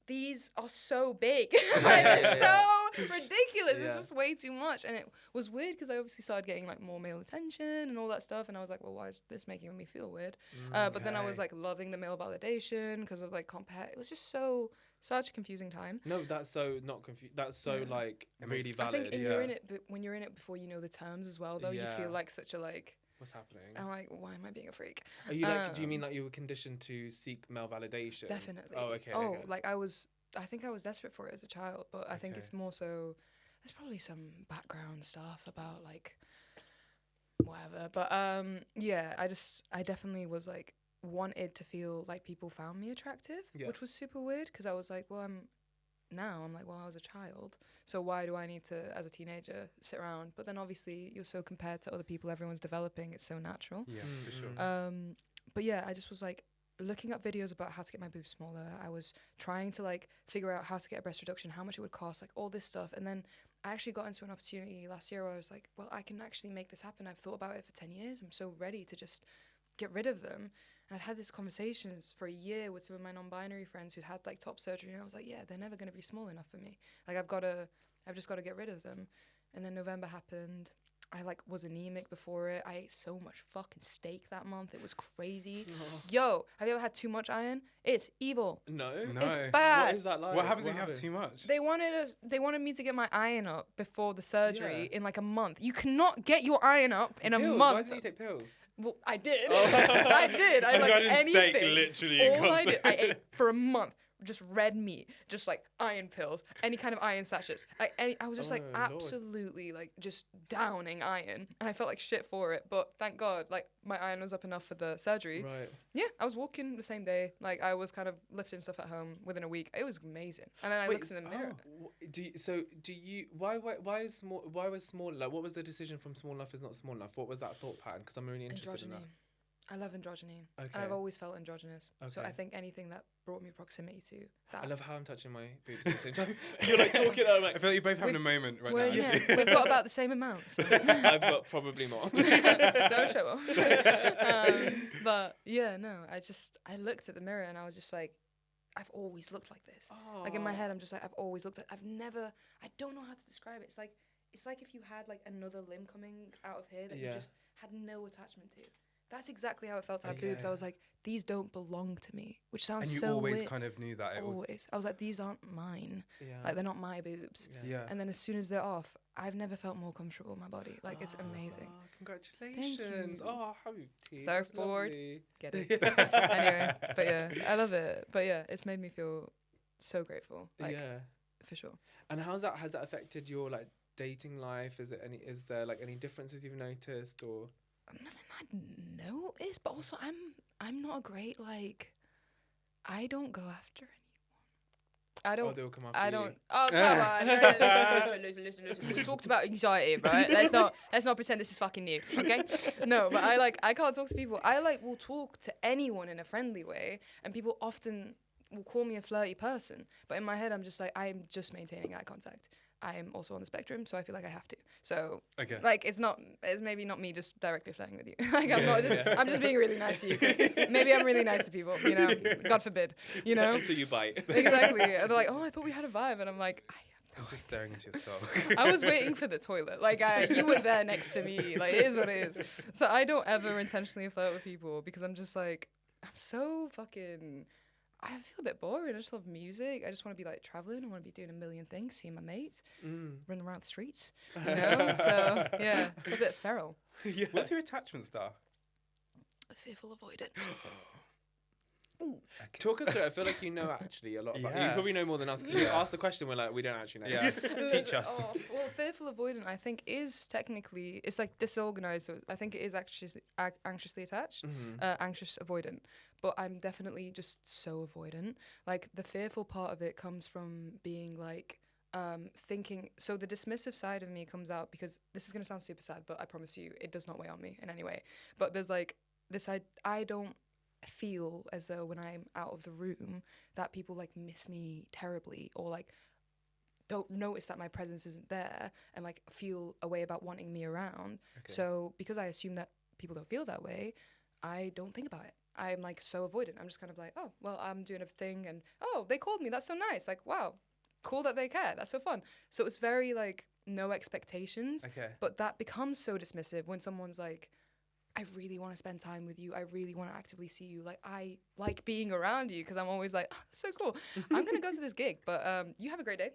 these are so big. Like, they're so ridiculous. It's just way too much. And it was weird because I obviously started getting like more male attention and all that stuff. And I was like, well, why is this making me feel weird? But then I was like loving the male validation because of like it was just such a confusing time. No, that's so not confused. That's so like really valid. I think you're in it, but when you're in it before you know the terms as well, though, you feel like such a like. What's happening? I'm like, why am I being a freak? Are you like? Do you mean like you were conditioned to seek male validation? Definitely. Oh, okay. Oh, okay. like I think I was desperate for it as a child, but I think it's more so. There's probably some background stuff about like whatever, but yeah, I definitely was like wanted to feel like people found me attractive, which was super weird because I was like, well, I'm like, well, I was a child, so why do I need to, as a teenager, sit around? But then obviously you're so compared to other people, everyone's developing, it's so natural. Yeah, for sure. But yeah, I just was like looking up videos about how to get my boobs smaller. I was trying to like figure out how to get a breast reduction, how much it would cost, like all this stuff. And then I actually got into an opportunity last year where I was like, well, I can actually make this happen. I've thought about it for 10 years. I'm so ready to just get rid of them. And I'd had this conversations for a year with some of my non-binary friends who'd had like top surgery, and I was like, yeah, they're never going to be small enough for me. Like I've just got to get rid of them. And then November happened. I like was anemic before it. I ate so much fucking steak that month. It was crazy. Yo, have you ever had too much iron? It's evil. No. It's bad. What is that like? What happens if you have too much? They wanted me to get my iron up before the surgery in like a month. You cannot get your iron up in a month. Why didn't you take pills? Well, I did. Oh. I did. I like anything. Steak, literally. All I did, I ate for a month just red meat, just like iron pills, any kind of iron sachets. I was just like Oh, Lord. absolutely like just downing iron, and I felt like shit for it. But thank God, like my iron was up enough for the surgery. Right. Yeah, I was walking the same day. Like I was kind of lifting stuff at home within a week. It was amazing. And then I looked in the mirror. Why was small, like, what was the decision from small enough is not small enough? What was that thought pattern? Because I'm really interested in that. I love androgyny. Okay. And I've always felt androgynous. So Okay. I think anything that brought me proximity to that. I love how I'm touching my boobs at the same time. You're like talking, I'm like, I feel like you're both having a moment right Well, now. yeah, we've got about the same amount. So. I've got probably more. No show. But yeah, no, I looked at the mirror and I was just like, I've always looked like this. Like in my head, I'm just like, I don't know how to describe it. It's like if you had like another limb coming out of here that you just had no attachment to. That's exactly how it felt to have boobs. I was like, these don't belong to me, which sounds so weird. And you always kind of knew that. Always. I was like, these aren't mine. Yeah. Like, they're not my boobs. Yeah. And then as soon as they're off, I've never felt more comfortable in my body. Like, it's amazing. Congratulations. Thank you. Oh, Habibti. Surfboard. Get Get it. Anyway, but yeah, I love it. But yeah, it's made me feel so grateful. Like, yeah. for sure. And has that affected your like dating life? Is there like any differences you've noticed or? Nothing I noticed, but also I'm not a great like. I don't go after anyone. I don't. Oh, they'll come after I you. don't. Oh come on! Listen. We talked about anxiety, right? Let's not pretend this is fucking new, okay? No, but I can't talk to people. I will talk to anyone in a friendly way, and people often will call me a flirty person. But in my head, I'm just like, I'm just maintaining eye contact. I'm also on the spectrum, so I feel like I have to. So, okay. Like, it's maybe not me just directly flirting with you. Like, I'm just being really nice to you. 'Cause maybe I'm really nice to people, you know? God forbid, you know? Until you bite. Exactly. And they're like, oh, I thought we had a vibe. And I'm like, I'm just staring into your soul. I was waiting for the toilet. Like, you were there next to me. Like, it is what it is. So I don't ever intentionally flirt with people because I'm just like, I'm so fucking... I feel a bit boring. I just love music. I just want to be like traveling. I want to be doing a million things, seeing my mates, running around the streets. You know? So yeah, it's a bit feral. Yeah. What's your attachment style? Fearful, avoidant. Okay. Talk us through it. I feel like you know actually a lot about it. You Yeah. probably know more than us because you ask the question, we're like, we don't actually know. Yeah. Teach us. Oh, well, fearful avoidant, I think, is technically, it's like disorganized. So I think it is actually anxiously attached, anxious avoidant. But I'm definitely just so avoidant. Like, the fearful part of it comes from being like, thinking. So the dismissive side of me comes out because this is going to sound super sad, but I promise you, it does not weigh on me in any way. But there's like this, I don't feel as though when I'm out of the room that people like miss me terribly or like don't notice that my presence isn't there and like feel a way about wanting me around. Okay. So because I assume that people don't feel that way, I don't think about it. I'm like so avoidant. I'm just kind of like, oh, well, I'm doing a thing and oh, they called me. That's so nice. Like, wow, cool that they care. That's so fun. So it's very like no expectations. Okay. But that becomes so dismissive when someone's like, I really want to spend time with you. I really want to actively see you. Like, I like being around you because I'm always like, oh, that's so cool. I'm going to go to this gig, but you have a great day.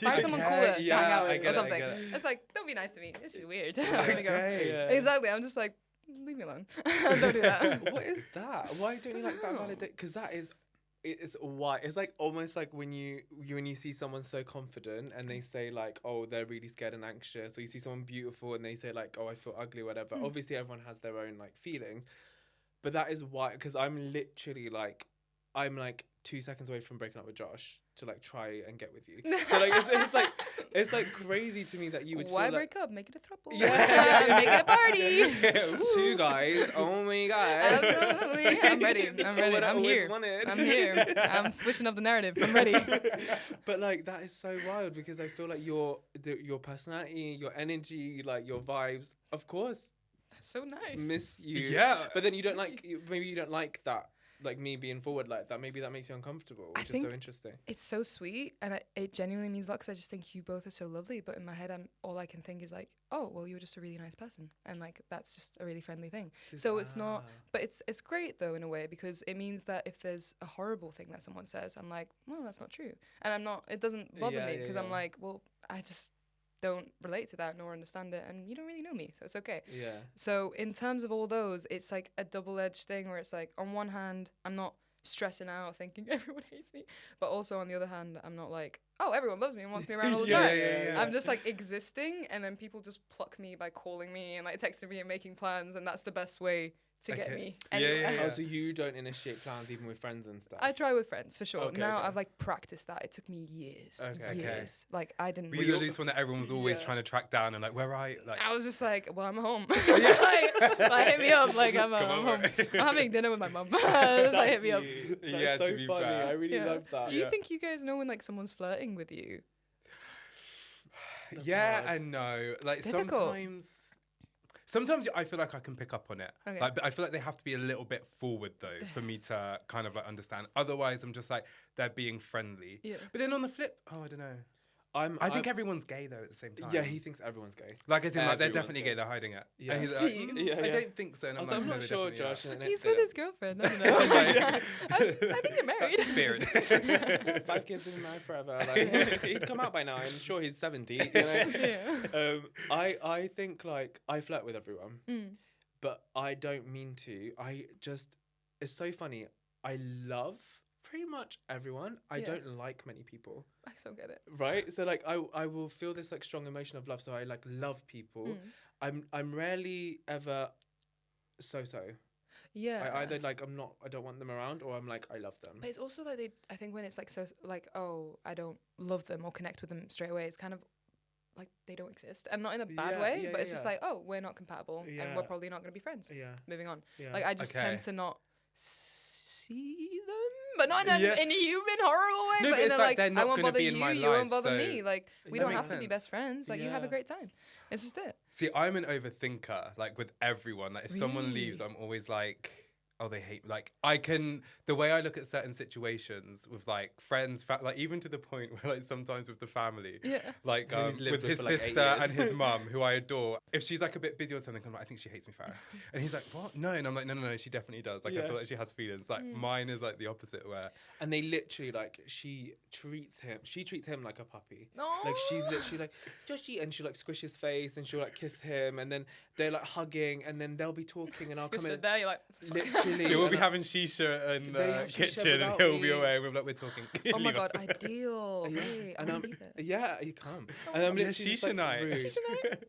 Find someone cooler to hang out with or something. It's like, don't be nice to me. This is weird. Let me go. Yeah. Exactly. I'm just like, leave me alone. Don't do that. What is that? Why don't you like that validate? Because that is, it's why it's like almost like when you see someone so confident and they say like, oh, they're really scared and anxious, or you see someone beautiful and they say like, oh, I feel ugly, whatever. Obviously everyone has their own like feelings, but that is why, because I'm literally like, I'm like 2 seconds away from breaking up with Josh to like try and get with you. So like it's like crazy to me that you would Why feel break like, up? Make it a throuple. Yeah. Make it a party. 2 guys, oh my god. Absolutely. I'm ready. What I I'm always here. wanted. I'm here. I'm switching up the narrative. I'm ready. But like that is so wild because I feel like your personality, your energy, like your vibes, of course, So nice. miss you. Yeah. But then you don't like, maybe you don't like that, like me being forward like that. Maybe that makes you uncomfortable, which is so interesting. It's so sweet, and it genuinely means a lot because I just think you both are so lovely. But in my head, all I can think is like, oh, well, you're just a really nice person, and like that's just a really friendly thing. So it's not, but it's great though in a way because it means that if there's a horrible thing that someone says, I'm like, well, that's not true, and I'm not. It doesn't bother me because I'm like, well, don't relate to that nor understand it, and you don't really know me, so it's okay. Yeah. So in terms of all those, it's like a double-edged thing where it's like, on one hand, I'm not stressing out thinking everyone hates me, but also on the other hand, I'm not like, oh, everyone loves me and wants me around all the time. I'm just like existing, and then people just pluck me by calling me and like texting me and making plans, and that's the best way to get me anywhere. Oh, so you don't initiate plans even with friends and stuff? I try with friends for sure. Okay, now okay. I've like practiced that. It took me years. Okay. Years. Like I didn't. Were you at least one that everyone was always trying to track down and like, where are you? Like, I was just like, well, I'm home. like hit me up. Like I'm home. I'm having dinner with my mum. Just like hit me up. That's so to be funny. fair. I really love that. Do you think you guys know when like someone's flirting with you? That's yeah hard. and no. Like Difficult. sometimes I feel like I can pick up on it. Okay. Like, but I feel like they have to be a little bit forward though for me to kind of like understand. Otherwise, I'm just like they're being friendly. Yeah. But then on the flip, I don't know. I think everyone's gay though at the same time. Yeah, he thinks everyone's gay. Like as in like they're Everyone's definitely gay. gay. They're hiding it. Yeah. And he's Do like, you? Yeah, I yeah. don't think so. And I I'm was like, like, I'm no, not they sure, definitely are. Josh. And He's they with don't. his girlfriend. I don't know. I think they're married. That's the spirit. 5 kids been married forever. Like, he'd come out by now. I'm sure he's 70. You know? Yeah. I think like I flirt with everyone, Mm. but I don't mean to. It's so funny. I love pretty much everyone. I Yeah. don't like many people. I so get it. Right? So like I will feel this like strong emotion of love. So I like love people. Mm. I'm rarely ever so. Yeah. I either like I don't want them around, or I'm like I love them. But it's also like I think when it's like so like, oh, I don't love them or connect with them straight away, it's kind of like they don't exist, and not in a bad Yeah, way, yeah, but it's yeah. just like, oh, we're not compatible, and Yeah. we're probably not going to be friends. Yeah. Moving on. Yeah. Like I just Okay. tend to not see them, but not in, Yeah. in a human horrible way. No, but but in it's a, like they're I not won't gonna bother be in you, my you won't life, bother so me. Like we that don't makes have to be sense. best friends. Like you have a Yeah. great time. It's just it. See, I'm an overthinker, like with everyone. Like if someone leaves, Really? I'm always like, oh, they hate me. Like the way I look at certain situations with like friends, like even to the point where like sometimes with the family, Yeah. like Who he's lived with with his for, like, 8 sister years. and his mum, who I adore. If she's like a bit busy or something, I'm like, I think she hates me, Faris. And he's like, what? No. And I'm like, no, she definitely does. Like I Yeah. feel like she has feelings. Like mine is like the opposite where And they literally like she treats him like a puppy. No. Like she's literally like Joshy, and she'll like squish his face and she'll like kiss him, and then they're like hugging, and then they'll be talking, and I'll You're come in. stood there. You're like, Literally, yeah, we'll and be I- having shisha in They the have shisha kitchen and without he'll be me. away and we're talking. oh my Leave god, us. ideal. Yeah. Wait, And I I'm need it. yeah, you come. And I'm Yeah, literally just, shisha like, night. rude. Shisha night?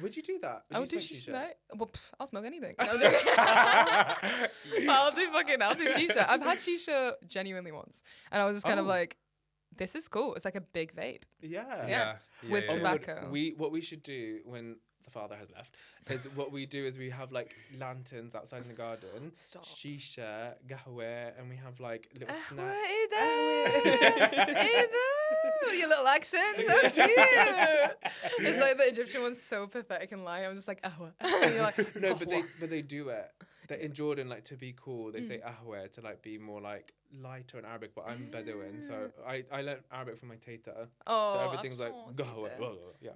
Would you do that? Would I you would do smoke shisha night. Well, I'll smoke anything. No, I'm joking. I'll do shisha. I've had shisha genuinely once, and I was just kind of Oh. like, this is cool. It's like a big vape. Yeah. Yeah. With Oh my God, tobacco. what we should do when the father has left is what we do is we have like lanterns outside in the garden, Stop. shisha, gahwe, and we have like little Ahwa, snacks. hey there. Hey there. Your little accent, so cute. It's like the Egyptian one's so pathetic and lying. I'm just like, ahwa. And you're like, No, but "Ahwa." they do it. In Jordan, like to be cool, they say ahwe to like be more like lighter in Arabic. But I'm Bedouin, so I learned Arabic from my tata. Oh, So everything's like accent, gahwe, cute. yeah.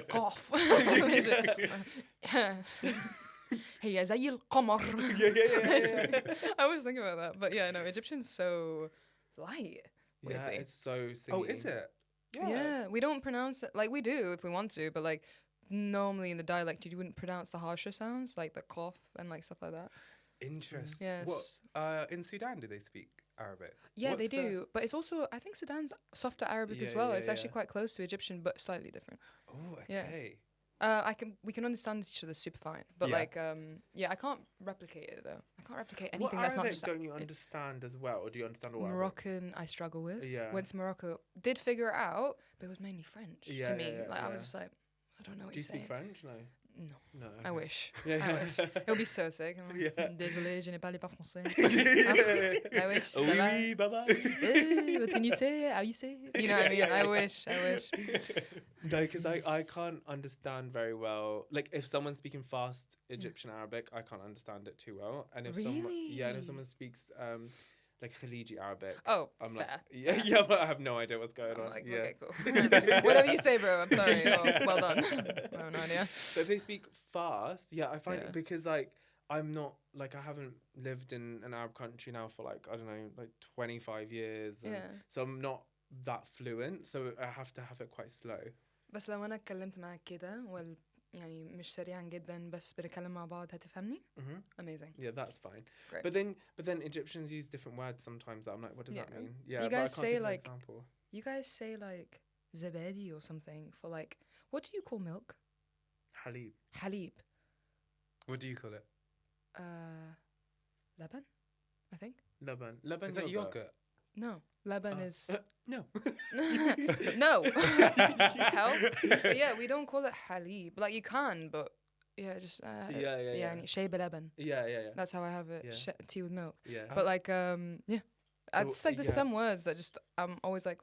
Cough. هي زي القمر. I was thinking about that, but yeah, no, Egyptian's so light. Yeah, Weirdly. it's so singy. Oh, is it? Yeah, we don't pronounce it like we do if we want to, but like normally in the dialect you wouldn't pronounce the harsher sounds like the cough and like stuff like that. Interesting. Yes. What? In Sudan, do they speak Arabic? Yeah, What's they the- do, but it's also I think Sudan's softer Arabic as Yeah, well. yeah, It's actually yeah. quite close to Egyptian, but slightly different. Oh, Yeah. okay. We can understand each other super fine, but Yeah. like I can't replicate it though. I can't replicate What anything that's not Arabic just don't you understand as well, or do you understand all Arabic? Moroccan. I struggle with. Yeah. Went to Morocco, did figure it out, but it was mainly French Yeah, to me. yeah, Like I was yeah. just like, I don't know what Do you you're speak saying. French? No. No, No. I okay. wish. Yeah. I wish. It would be so sick. I'm like, Yeah. Désolé, je n'ai pas les pas français. I wish. Oh, ça va? oui, bye bye. What can you say? How you say it? You know what I mean? Yeah, I yeah. wish. No, because I can't understand very well. Like if someone's speaking fast Egyptian Arabic, I can't understand it too well. And if someone and if Really? someone speaks like Khaliji Arabic, Oh, I'm fair. like yeah, but I have no idea what's going I'm on. like, Yeah. okay, cool. Whatever you say, bro. I'm sorry. Oh, well done. I have no idea. So if they speak fast, yeah, I find Yeah. it because like I'm not like I haven't lived in an Arab country now for like I don't know like 25 years. And Yeah. So I'm not that fluent. So I have to have it quite slow. بس لو أنا اتكلمت معك كده يعني مش سريعا جدا بس بنتكلم مع بعض هتفهمني. Amazing. Yeah, that's fine. Great. But then Egyptians use different words sometimes. That I'm like, what does that mean? Yeah, You but I guys can't say think of an like example. you guys say like zabadi or something for like what do you call milk? Halib. Halib. What do you call it? Laban, I think. Laban. Laban Is that yogurt? No, Laban is no. no. Hell, but yeah, we don't call it halib. Like you can, but yeah, just yeah. shay belaban. Yeah. That's how I have it. Yeah. Tea with milk. Yeah. But like it's like there's some words that just I'm always like,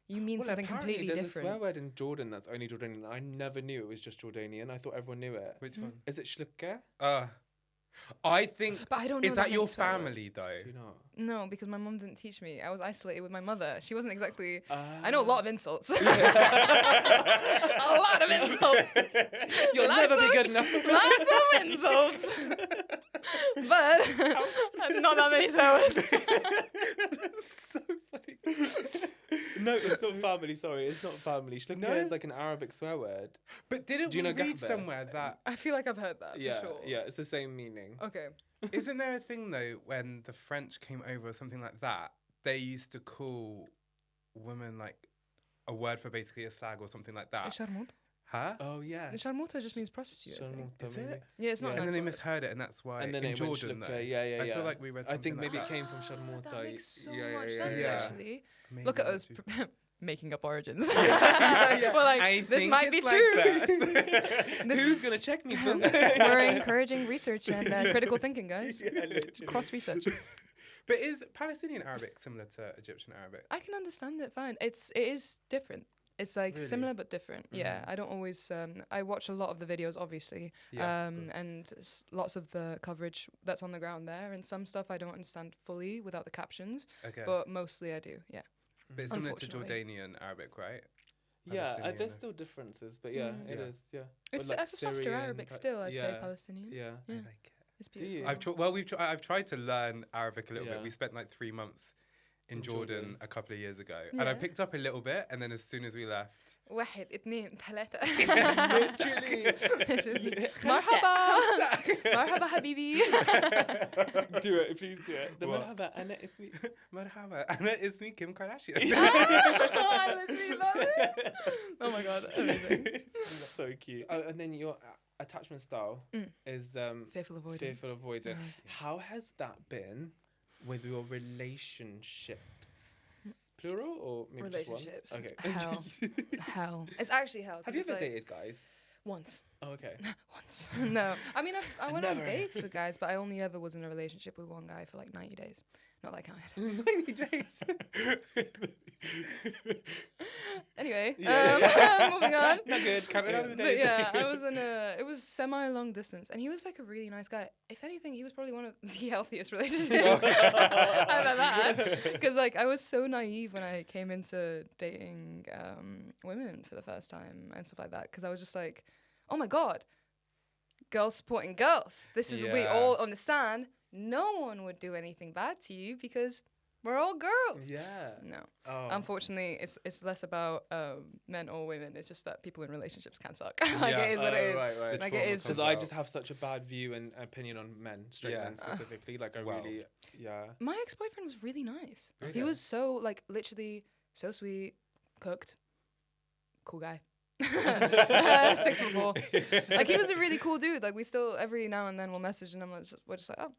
you mean something completely there's different. There's a swear word in Jordan that's only Jordanian. I never knew it was just Jordanian. I thought everyone knew it. Which one? Is it shlukke? I think. But I don't know. Is that your family though? Do you not? No, because my mum didn't teach me. I was isolated with my mother. She wasn't exactly. I know a lot of insults. A lot of insults. You'll never be good enough. Lots of insults. But not that many swear words. So funny. No, it's not family. Sorry, it's not family. Shlukke is like an Arabic swear word. But didn't Do you we know read Gahbe? somewhere that I feel like I've heard that for sure. Yeah, it's the same meaning. Okay. isn't there a thing though when the French came over or something like that? They used to call women like a word for basically a slag or something like that. Sharmuta. Huh? Oh yeah. Sharmuta just means prostitute. I think. Sharmuta, Is maybe. it? Yeah, it's not. And a then nice they word. misheard it, and that's why And then in it went Jordan shlukke. though. Yeah. I feel like we read I something think like maybe that. it came from Sharmuta. That makes so Yeah, much yeah, sense, yeah. actually. Maybe Look at that's us true. making up origins. Yeah. We're like, I this think might be it's true. like This Who's is- gonna check me? We're encouraging research and critical thinking, guys. Yeah, literally. Cross research. But is Palestinian Arabic similar to Egyptian Arabic? I can understand it fine. It is different. It's like Really? similar but different. Yeah, I don't always. I watch a lot of the videos, obviously, Yeah, and lots of the coverage that's on the ground there, and some stuff I don't understand fully without the captions, Okay. but mostly I do. Yeah. But it's similar to Unfortunately. Jordanian Arabic, right? Yeah, Palestinian. there's still differences, but yeah, it Yeah. is. Yeah, It's Or like a softer Syrian, Arabic but- still. I'd say yeah, Palestinian. Yeah. I Yeah. like it. It's Do you? beautiful. I've tried to learn Arabic a little Yeah. bit. We spent like 3 months in In Jordan Jordan. a couple of years ago, and I Yeah. picked up a little bit, and then as soon as we left, واحد اثنين ثلاثة. Literally. مرحبا مرحبا حبيبي. Do it, please do it. The What? مرحبا أنا اسمي. Marhaba, Anna is me Kim Kardashian. I literally love it. Oh my god, amazing. So cute. Oh, and then your attachment style is Fearful avoidant. fearful avoidant. Yeah. How has that been with your relationships? Plural or maybe Relationships. just one? Okay. Hell. Hell. It's actually hell. 'cause Have you it's ever like- dated guys? Once. Oh, okay. Once. No. I mean, I went on Never. dates with guys, but I only ever was in a relationship with one guy for like 90 days. Not that counted. 90 days. Anyway, Yeah. moving on. Not good. Count it out of the But days. yeah, I was it was semi-long distance, and he was like a really nice guy. If anything, he was probably one of the healthiest relationships I've ever had. Because like I was so naive when I came into dating women for the first time and stuff like that. Because I was just like, oh my god, girls supporting girls. This is we Yeah. all understand. No one would do anything bad to you because we're all girls. Yeah. No. Oh. Unfortunately, it's less about men or women. It's just that people in relationships can suck. Like it is what it is. Right. Like it is Because just. I just have such a bad view and opinion on men, straight Yeah. men specifically. Like I Well. really, yeah. My ex-boyfriend was really nice. Okay. He was so like literally so sweet, cooked, cool guy. 6'4". Like he was a really cool dude. Like we still every now and then we'll message and we're just like, oh,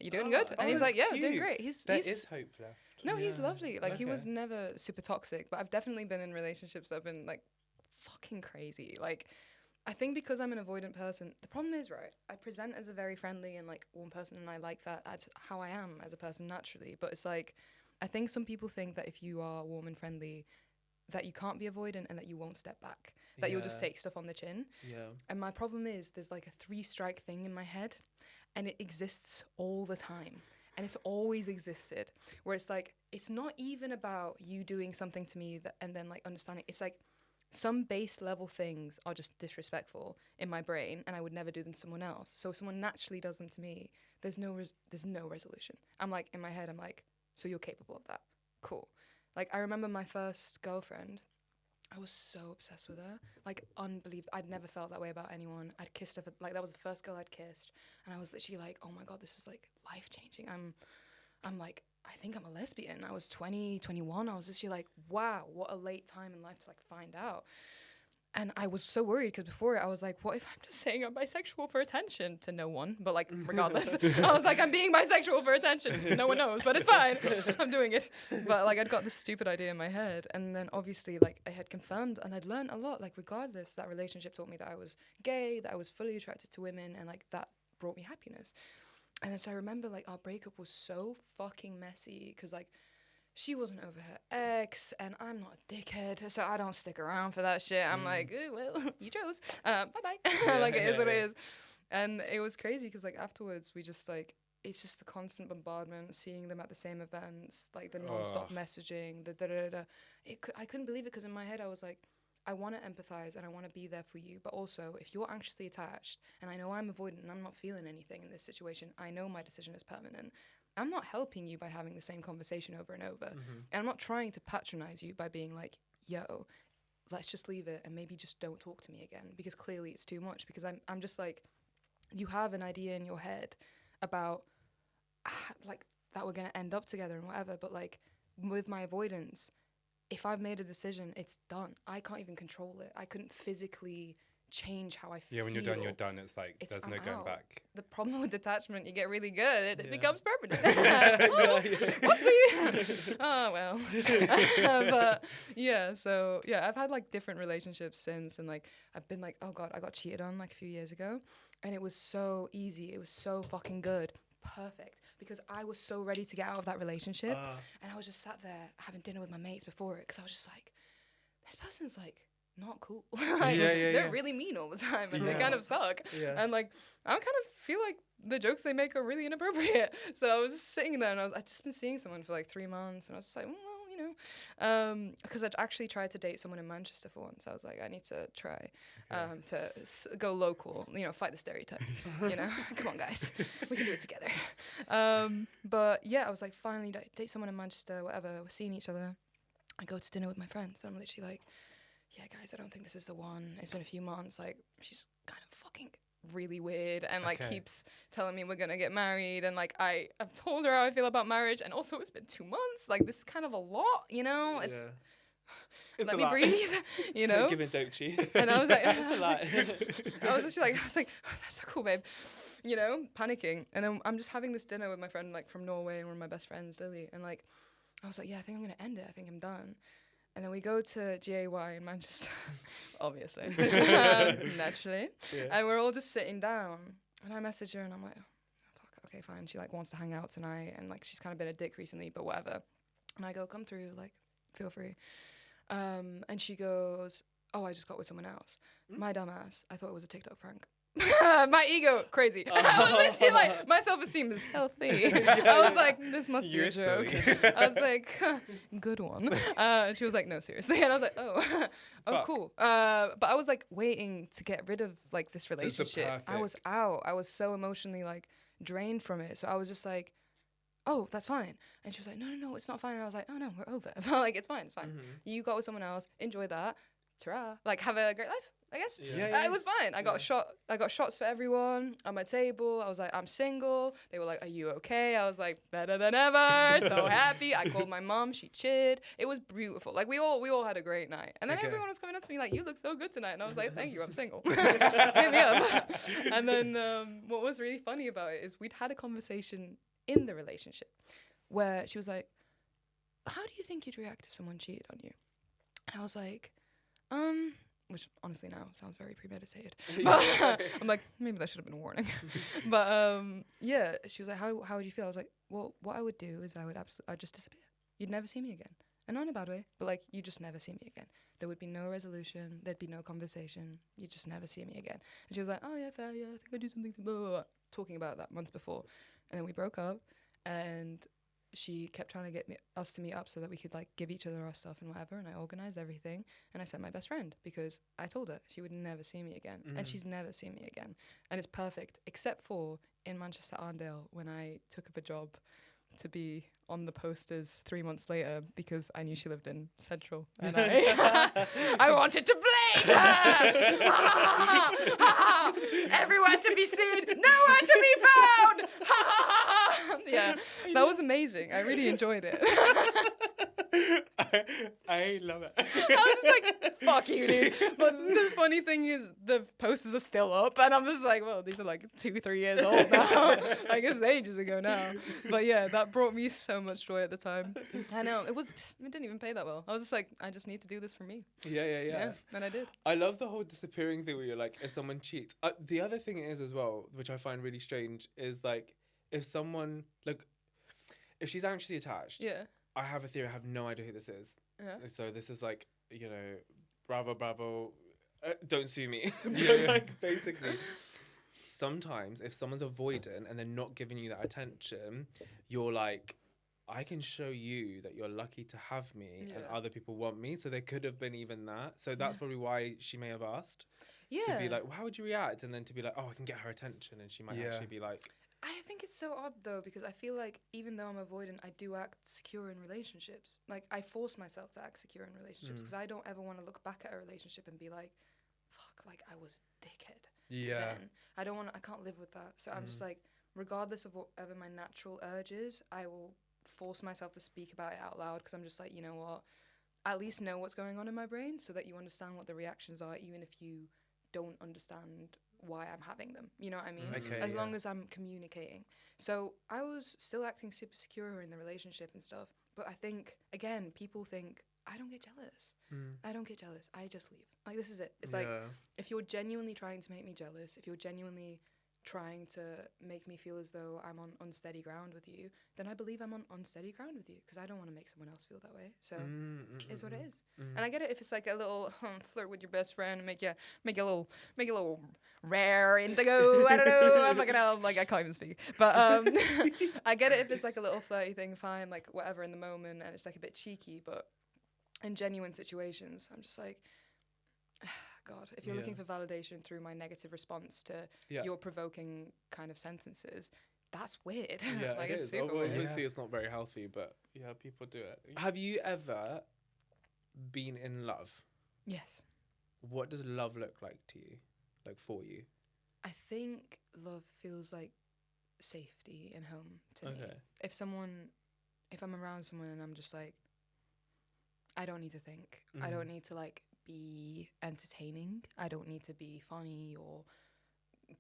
you doing good? And he's like, that's yeah, doing cute. great. There He's is hope left. no, he's Yeah. lovely. Like he was Okay. never super toxic, but I've definitely been in relationships that have been like fucking crazy. Like I think because I'm an avoidant person, the problem is, right, I present as a very friendly and like warm person, and I like that as how I am as a person naturally. But it's like I think some people think that if you are warm and friendly, that you can't be avoidant and that you won't step back, that you'll just Yeah. take stuff on the chin. Yeah. And my problem is there's like a 3-strike thing in my head, and it exists all the time. And it's always existed, where it's like, it's not even about you doing something to me that, and then like understanding. It's like some base level things are just disrespectful in my brain, and I would never do them to someone else. So if someone naturally does them to me, there's no resolution. I'm like, in my head, I'm like, so you're capable of that. Cool. Like I remember my first girlfriend, I was so obsessed with her, like unbelievable. I'd never felt that way about anyone. I'd kissed her like that was the first girl I'd kissed, and I was literally like, oh my god, this is like life changing. I'm like, I think I'm a lesbian. I was 20, 21. I was literally like, wow, what a late time in life to like find out. And I was so worried because before I was like, what if I'm just saying I'm bisexual for attention to no one? But like, regardless, I was like, I'm being bisexual for attention. No one knows, but it's fine. I'm doing it. But like, I'd got this stupid idea in my head. And then obviously, like, I had confirmed and I'd learned a lot. Like, regardless, that relationship taught me that I was gay, that I was fully attracted to women, and like, that brought me happiness. And then so I remember like, our breakup was so fucking messy because like, she wasn't over her ex, and I'm not a dickhead, so I don't stick around for that shit. I'm like, ooh, well, you chose. Bye-bye. Like, it is what it is. And it was crazy because, like, afterwards, we just, like, it's just the constant bombardment, seeing them at the same events, like, the non-stop messaging, the da-da-da-da. I couldn't believe it because in my head, I was like, I want to empathize and I want to be there for you. But also, if you're anxiously attached, and I know I'm avoidant and I'm not feeling anything in this situation, I know my decision is permanent. I'm not helping you by having the same conversation over and over. And I'm not trying to patronize you by being like, yo, let's just leave it and maybe just don't talk to me again, because clearly it's too much. Because I'm just like, you have an idea in your head about like that we're going to end up together and whatever. But like with my avoidance, if I've made a decision, it's done. I can't even control it. I couldn't physically change how I feel. Yeah, when you're done, you're done. It's like, there's no going back. The problem with detachment, you get really good. It becomes permanent. Whoopsie. Oh, well. But yeah, so yeah, I've had like different relationships since. And like, I've been like, oh God, I got cheated on like a few years ago. And it was so easy. It was so fucking good. Perfect. Because I was so ready to get out of that relationship. And I was just sat there having dinner with my mates before it. Because I was just like, this person's like, not cool. Like, they're really mean all the time and they kind of suck. And like, I kind of feel like the jokes they make are really inappropriate. So I was just sitting there and I'd just been seeing someone for like 3 months and I was just like, well, you know, because I'd actually tried to date someone in Manchester for once. I was like, I need to try to go local, you know, fight the stereotype, you know, come on guys, we can do it together. But yeah, I was like, finally date someone in Manchester, whatever, we're seeing each other. I go to dinner with my friends and I'm literally like, yeah, guys, I don't think this is the one. It's been a few months. Like, she's kind of fucking really weird and, like, keeps telling me we're going to get married. And, like, I've told her how I feel about marriage. And also, it's been 2 months. Like, this is kind of a lot, you know? It's let me breathe, you know? Giving Dochi. And I was like, I was like, oh, that's so cool, babe. You know, panicking. And then I'm just having this dinner with my friend, like, from Norway and one of my best friends, Lily. And, like, I was like, yeah, I think I'm going to end it. I think I'm done. And then we go to GAY in Manchester, obviously, naturally. Yeah. And we're all just sitting down. And I message her and I'm like, oh, fuck, okay, fine. She like wants to hang out tonight. And like, she's kind of been a dick recently, but whatever. And I go, come through, like, feel free. And she goes, oh, I just got with someone else. My dumb ass. I thought it was a TikTok prank. My ego, crazy. I was literally like, my self-esteem is healthy. I was like, this must be a joke. I was like, good one. And she was like, no, seriously. And I was like, oh, cool. But I was like waiting to get rid of like this relationship. I was out. I was so emotionally like drained from it. So I was just like, oh, that's fine. And she was like, no, it's not fine. And I was like, oh no, we're over. Like, it's fine. You got with someone else. Enjoy that. Ta-ra. Like, have a great life, I guess. It was fine. I got shots for everyone on my table. I was like, I'm single. They were like, are you okay? I was like, better than ever. So happy. I called my mom. She cheered. It was beautiful. Like, we all had a great night. And then everyone was coming up to me like, you look so good tonight. And I was like, thank you. I'm single. Hit me up. And then what was really funny about it is we'd had a conversation in the relationship where she was like, how do you think you'd react if someone cheated on you? And I was like, which honestly now sounds very premeditated. But I'm like, maybe that should have been a warning. But yeah, she was like, how would you feel? I was like, well, what I would do is I'd just disappear. You'd never see me again. And not in a bad way, but like, you just never see me again. There would be no resolution. There'd be no conversation. You just never see me again. And she was like, oh yeah, fair, yeah, I think I'd do something, blah, blah, blah. Talking about that months before. And then we broke up and she kept trying to get us to meet up so that we could like give each other our stuff and whatever. And I organized everything. And I sent my best friend because I told her she would never see me again. And she's never seen me again. And it's perfect, except for in Manchester Arndale when I took up a job to be on the posters 3 months later because I knew she lived in Central and I wanted to blame her. Everywhere to be seen, nowhere to be found. Yeah, that was amazing. I really enjoyed it. I love it. I was just like, fuck you, dude. But the funny thing is, the posters are still up, and I'm just like, well, these are like 2-3 years old now. I guess ages ago now. But yeah, that brought me so much joy at the time. I know, it didn't even pay that well. I was just like, I just need to do this for me. Yeah. And I did. I love the whole disappearing thing where you're like, if someone cheats. The other thing is as well, which I find really strange, is like, if someone, like, if she's anxiously attached. Yeah. I have a theory. I have no idea who this is. Yeah. So this is like, you know, bravo. Don't sue me. Yeah. Like, basically, sometimes if someone's avoidant and they're not giving you that attention, you're like, I can show you that you're lucky to have me and other people want me. So there could have been even that. So that's probably why she may have asked. Yeah. To be like, well, how would you react? And then to be like, oh, I can get her attention. And she might actually be like, I think it's so odd though, because I feel like even though I'm avoidant, I do act secure in relationships. Like, I force myself to act secure in relationships because I don't ever want to look back at a relationship and be like, fuck, like I was a dickhead. Yeah. Then. I can't live with that. So I'm just like, regardless of whatever my natural urge is, I will force myself to speak about it out loud because I'm just like, you know what, at least know what's going on in my brain so that you understand what the reactions are, even if you don't understand why I'm having them. You know what I mean? Okay, as long as I'm communicating. So I was still acting super secure in the relationship and stuff. But I think, again, people think, I don't get jealous. I don't get jealous. I just leave. Like, this is it. It's like, if you're genuinely trying to make me jealous, if you're genuinely trying to make me feel as though I'm on unsteady ground with you, then I believe I'm on unsteady ground with you because I don't want to make someone else feel that way. So it's what it is. And I get it if it's like a little flirt with your best friend and make a little rare indigo. I don't know. I'm fucking hell. Like, I can't even speak. But I get it if it's like a little flirty thing, fine, like whatever in the moment, and it's like a bit cheeky. But in genuine situations, I'm just like, God, if you're looking for validation through my negative response to your provoking kind of sentences, that's weird. Yeah, like, it it's is. super weird. Obviously, it's not very healthy, but yeah, people do it. Have you ever been in love? Yes. What does love look like to you? Like, for you? I think love feels like safety and home to me. If I'm around someone and I'm just like, I don't need to think. I don't need to like be entertaining. I don't need to be funny or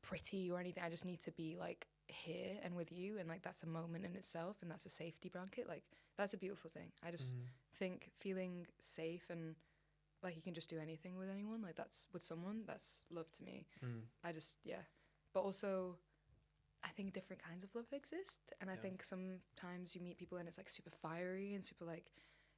pretty or anything. I just need to be like here and with you, and like that's a moment in itself, and that's a safety blanket. Like, that's a beautiful thing. I just think feeling safe and like you can just do anything with anyone, like that's with someone, that's love to me. I just but also I think different kinds of love exist, and I think sometimes you meet people and it's like super fiery and super like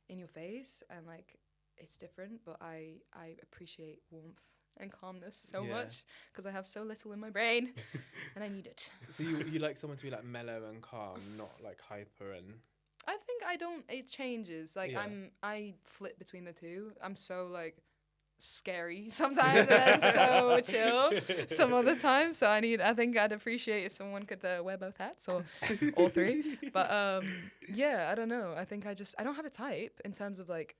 in your face, and like it's different, but I appreciate warmth and calmness so much because I have so little in my brain and I need it. So you like someone to be like mellow and calm, not like hyper and... I think it changes. Like I flip between the two. I'm so like scary sometimes and then so chill some other times. So I think I'd appreciate if someone could wear both hats or all three. But I don't know. I think I don't have a type in terms of like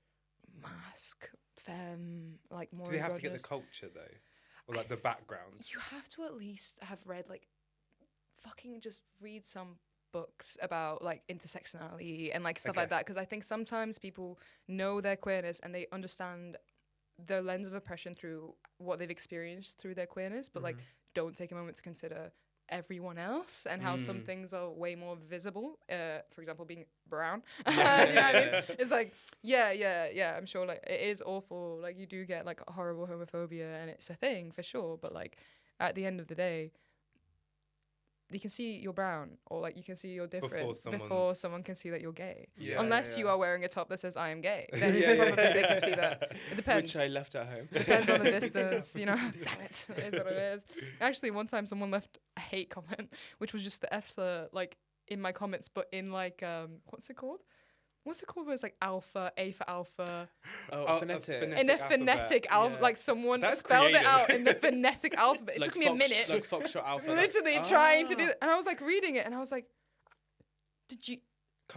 mask, femme, like more. Do they have to androgynous. get the culture though? Or like the background? You have to at least have read like fucking just read some books about like intersectionality and like stuff like that, because I think sometimes people know their queerness and they understand the lens of oppression through what they've experienced through their queerness, but like don't take a moment to consider everyone else and how some things are way more visible, for example being brown. Do you know what I mean? It's like I'm sure like it is awful, like you do get like horrible homophobia and it's a thing for sure, but like at the end of the day you can see you're brown, or like you can see you're different before someone can see that you're gay. Unless you are wearing a top that says I am gay, then probably they can see that. It depends. Which I left at home. Depends on the distance, you know. Damn it, it is what it is. Actually, one time someone left a hate comment, which was just the F slur like in my comments, but in like what's it called? What's it called? Where it's like alpha, A for alpha. Phonetic. In a phonetic alphabet. Like someone spelled it out in the phonetic alphabet. It like took me a minute. Like Foxtrot alpha. Literally trying to do it. And I was like reading it and I was like, did you...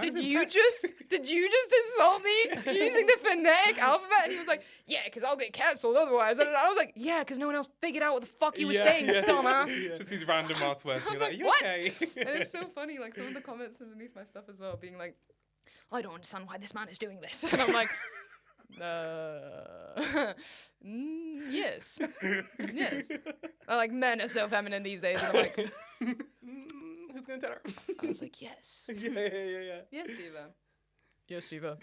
Did you just insult me using the phonetic alphabet? And he was like, yeah, because I'll get cancelled otherwise. And I was like, yeah, because no one else figured out what the fuck you were saying, dumbass. Just these random ass words. I was You're like, you what? okay? And it's so funny, like some of the comments underneath my stuff as well, being like, I don't understand why this man is doing this. And I'm like, yes. Yes. Like, men are so feminine these days. And I'm like, Who's going to tell her? I was like, yes. Yeah. Yes, Diva. Yes, Diva.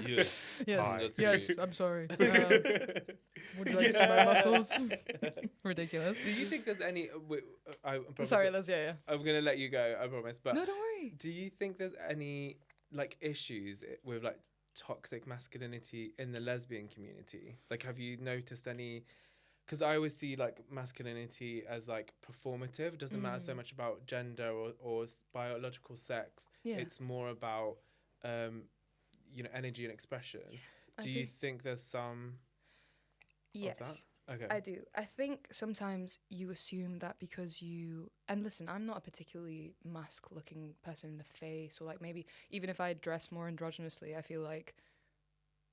Yes. Yes, I'm sorry. Would you like to see my muscles? Ridiculous. Do you think there's any... I promise Sorry, Liz, yeah. I'm going to let you go, I promise. But No, don't worry. do you think there's any like issues with like toxic masculinity in the lesbian community? Like, have you noticed any... Because I always see like masculinity as like performative. It doesn't matter so much about gender or biological sex. Yeah. It's more about, energy and expression. Yeah, Do you think there's some Yes. of that? Okay. I do. I think sometimes you assume that because you... And listen, I'm not a particularly masc-looking person in the face, or like maybe even if I dress more androgynously, I feel like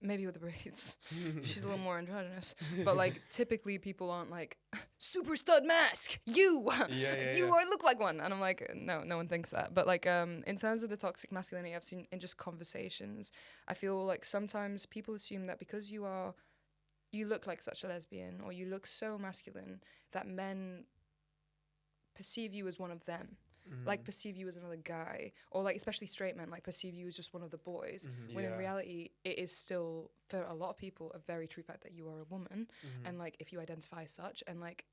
maybe with the braids, she's a little more androgynous. But like typically people aren't like, super stud mask, you look like one. And I'm like, no one thinks that. But like in terms of the toxic masculinity I've seen in just conversations, I feel like sometimes people assume that because you look like such a lesbian, or you look so masculine, that men perceive you as one of them. Like perceive you as another guy, or like especially straight men like perceive you as just one of the boys, when in reality it is still for a lot of people a very true fact that you are a woman, and like if you identify as such, and like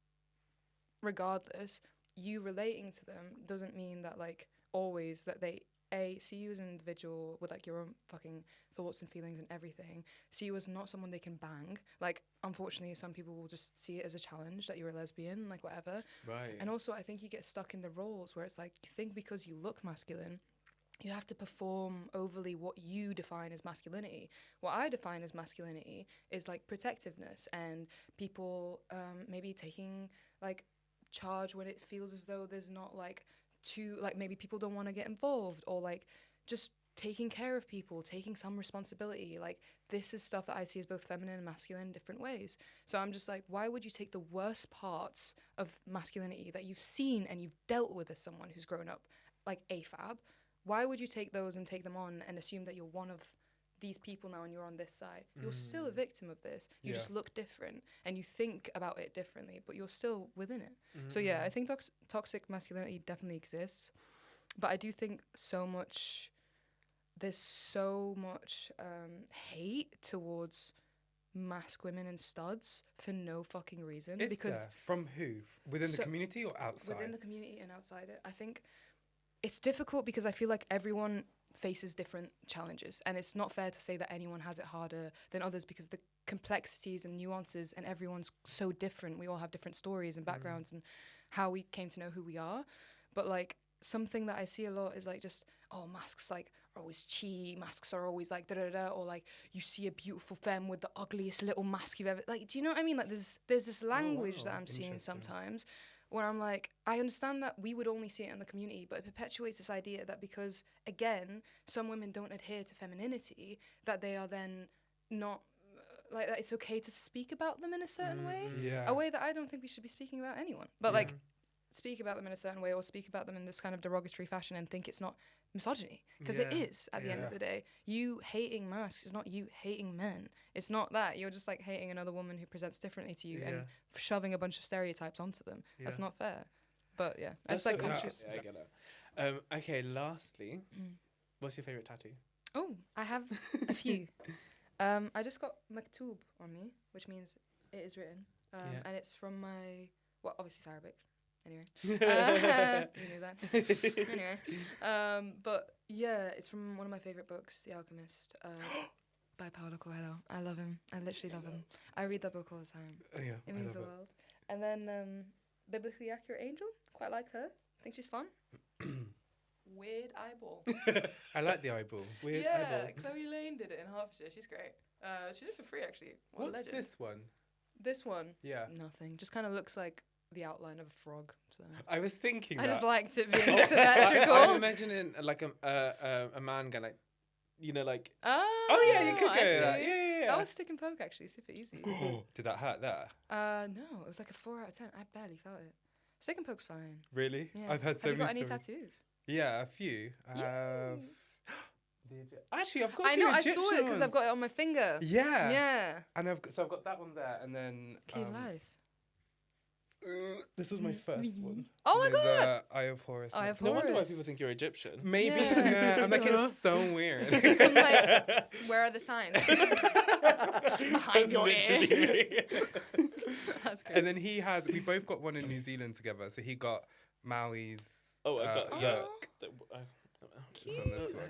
regardless, you relating to them doesn't mean that like always that they see you as an individual with like your own fucking thoughts and feelings and everything, see you as not someone they can bang. Like unfortunately some people will just see it as a challenge that you're a lesbian, like whatever. Right. And also I think you get stuck in the roles where it's like you think because you look masculine you have to perform overly what you define as masculinity. What I define as masculinity is like protectiveness and people maybe taking like charge when it feels as though there's not like maybe people don't want to get involved, or like just taking care of people, taking some responsibility. Like this is stuff that I see as both feminine and masculine in different ways. So I'm just like, why would you take the worst parts of masculinity that you've seen and you've dealt with as someone who's grown up like AFAB? Why would you take those and take them on and assume that you're one of these people now and you're on this side? You're still a victim of this. You just look different and you think about it differently, but you're still within it. So yeah, I think toxic masculinity definitely exists, but I do think there's so much hate towards masc women and studs for no fucking reason. From who? Within the community or outside? Within the community and outside it. I think it's difficult because I feel like everyone faces different challenges, and it's not fair to say that anyone has it harder than others because the complexities and nuances, and everyone's so different. We all have different stories and backgrounds and how we came to know who we are. But like something that I see a lot is like just, oh, masks like are always cheap, masks are always like da-da-da, or like you see a beautiful femme with the ugliest little mask you've ever, like, do you know what I mean? Like there's this language that I'm seeing sometimes where I'm like, I understand that we would only see it in the community, but it perpetuates this idea that because, again, some women don't adhere to femininity, that they are then not, like, that it's okay to speak about them in a certain way. A way that I don't think we should be speaking about anyone. But, like, speak about them in a certain way, or speak about them in this kind of derogatory fashion and think it's not misogyny. Because it is, at the end of the day. You hating masks is not you hating men. It's not that. You're just, like, hating another woman who presents differently to you and shoving a bunch of stereotypes onto them. That's not fair. But, yeah. It's, like, conscious. I get it. Okay, lastly, what's your favourite tattoo? Oh, I have a few. I just got maktub on me, which means it is written. And it's from my... Well, obviously it's Arabic. Anyway. You knew that. Anyway. But yeah, it's from one of my favourite books, The Alchemist, by Paulo Coelho. I love him. I literally love him. I read that book all the time. Oh, yeah. It means the world. And then Biblically Accurate Angel. Quite like her. Think she's fun. Weird Eyeball. I like the eyeball. Weird eyeball. Chloe Lane did it in Hertfordshire. She's great. She did it for free, actually. What's this one? This one? Yeah. Nothing. Just kind of looks like the outline of a frog. So I was thinking I that. just liked it being symmetrical. I'm imagining like a man going like, you know, like. Oh yeah, you could go I with that. see. Yeah. That was stick and poke actually, super easy. Did that hurt there? No, it was like a 4 out of 10. I barely felt it. Stick and poke's fine. Really? Yeah. I've heard so Have you many got any stories. tattoos? Yeah, a few. I have. Actually, I've got. I know. I saw it because I've got it on my finger. Yeah. Yeah. And I've got that one there, and then. Key life. This was my first one. Oh my god. The Eye of Horus. Eye of No wonder why Horus. people think you're Egyptian. Maybe. Yeah. Yeah. I'm like, it's so weird. I'm like, where are the signs? Behind your ear. That's great. And then we both got one in New Zealand together. So he got Maui's. Oh, I got look. Cute. It's on this one.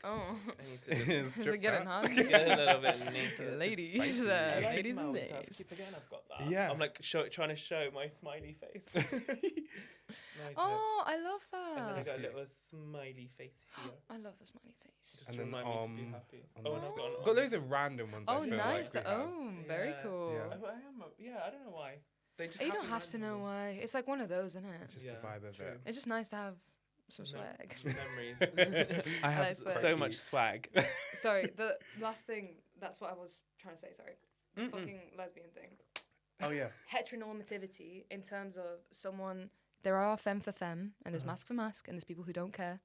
Oh. I need to just Is it getting hot? get a little bit naked. Ladies, I like ladies and Maui's. I babes. keep forgetting I've got that. Yeah. I'm like trying to show my smiley face. Nice. Oh, I love And then I that. got a little smiley face here. I love the smiley face. Just And to then remind me to be happy. on Oh, this and I've one. got an Got loads of random ones. Oh, I feel nice. Like we The have. very Yeah. cool. Yeah. I don't know why. They just You happen don't have to know randomly. why. It's like one of those, isn't it? It's just Yeah, the vibe of true. it. It's just nice to have some No. swag. Memories. I have like swag. so much swag. Sorry, the last thing, that's what I was trying to say, sorry. Fucking lesbian thing. Oh yeah. Heteronormativity in terms of someone, there are femme for femme, and there's masc for masc, and there's people who don't care.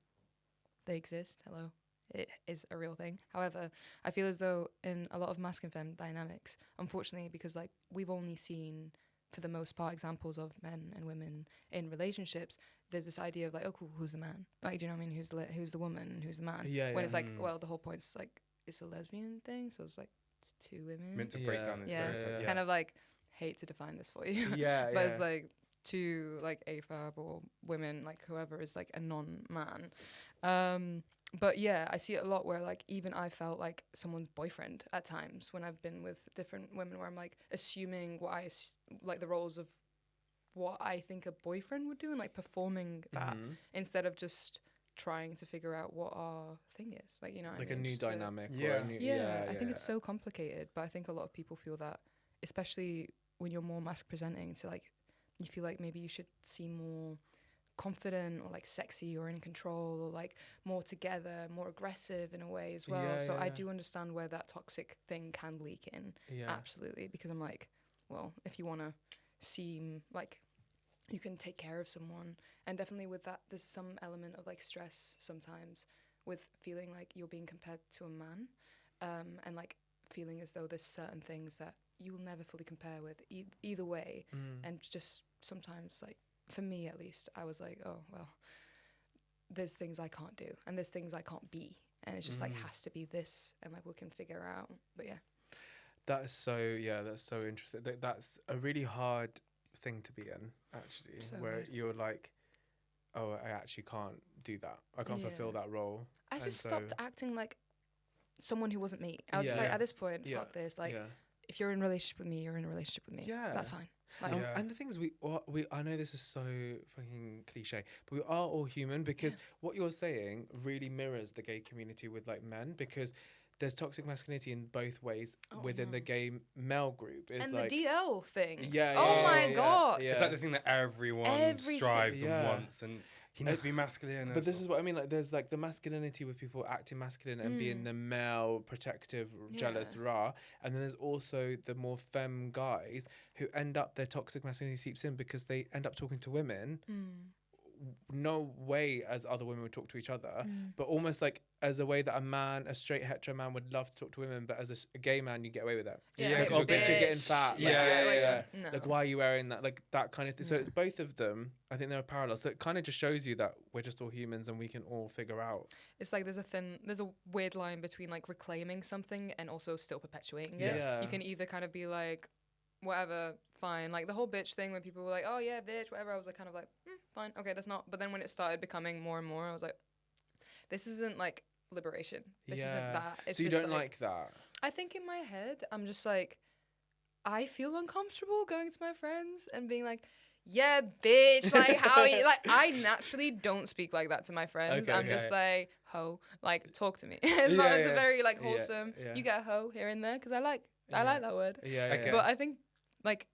They exist, hello. It is a real thing. However, I feel as though in a lot of masc and femme dynamics, unfortunately, because like we've only seen, for the most part, examples of men and women in relationships, there's this idea of like, oh cool, who's the man? Like, do you know what I mean? Who's the woman? Who's the man? Yeah, When yeah. it's like, well, the whole point's like, it's a lesbian thing, so it's like, it's two women. Meant to break Yeah. down this Yeah, stereotype. it's kind of like, hate to define this for you. Yeah, But it's like two like AFAB or women, like whoever is like a non-man. But yeah, I see it a lot where like even I felt like someone's boyfriend at times when I've been with different women, where I'm like assuming like the roles of what I think a boyfriend would do and like performing that instead of just trying to figure out what our thing is. Like, you know what like I a mean? new Just dynamic. Or Yeah. a new, yeah, I think it's so complicated, but I think a lot of people feel that, especially when you're more masc presenting, to like, you feel like maybe you should seem more confident or like sexy or in control or like more together, more aggressive in a way as well. Yeah, So I yeah. do understand where that toxic thing can leak in. Yeah. Absolutely. Because I'm like, well, if you want to seem like you can take care of someone, and definitely with that, there's some element of like stress sometimes with feeling like you're being compared to a man, and like feeling as though there's certain things that you'll never fully compare with either way. And just sometimes, like for me at least, I was like, oh well, there's things I can't do and there's things I can't be, and it's just like has to be this, and like we can figure out. But yeah, That's so interesting. That's a really hard thing to be in, actually, So where weird. you're like, oh, I actually can't do that. I can't fulfill Yeah. that role. I And just so- stopped acting like someone who wasn't me. I was just Yeah. like, at this point, Yeah. fuck this. Like, yeah. if you're in a relationship with me, you're in a relationship with me. Yeah. That's fine. Like, Yeah. And the thing is, I know this is so fucking cliche, but we are all human, because what you're saying really mirrors the gay community with like men, because there's toxic masculinity in both ways Oh, within the no. gay male group. It's and like, the DL thing. Yeah, Oh yeah, my yeah, god. yeah. It's like the thing that everyone Every strives yeah. and wants, and he needs to be masculine. But this is what I mean. Like, there's like the masculinity with people acting masculine and being the male, protective, jealous, Yeah. rah. And then there's also the more femme guys who end up, their toxic masculinity seeps in because they end up talking to women. No way as other women would talk to each other, but almost like as a way that a straight hetero man would love to talk to women, but as a gay man, you get away with it. Yeah, Yeah, Like, like, oh, bitch, you're getting fat. Like, Yeah. No. Like, why are you wearing that? Like, that kind of thing. So Yeah. it's both of them, I think they're parallel. So it kind of just shows you that we're just all humans and we can all figure out. It's like there's a weird line between like reclaiming something and also still perpetuating it. Yeah. You can either kind of be like, whatever, fine. Like the whole bitch thing when people were like, oh yeah, bitch, whatever. I was like kind of like, fine, okay, that's not. But then when it started becoming more and more, I was like, this isn't like liberation. This isn't that. It's so you just don't like that? I think in my head, I'm just like, I feel uncomfortable going to my friends and being like, yeah, bitch, like how you, like I naturally don't speak like that to my friends. Okay, I'm just okay. like, ho, like talk to me. It's not it's a very like Yeah, wholesome. yeah. You get a ho here and there because I like that word. Yeah, Okay. yeah. But I think like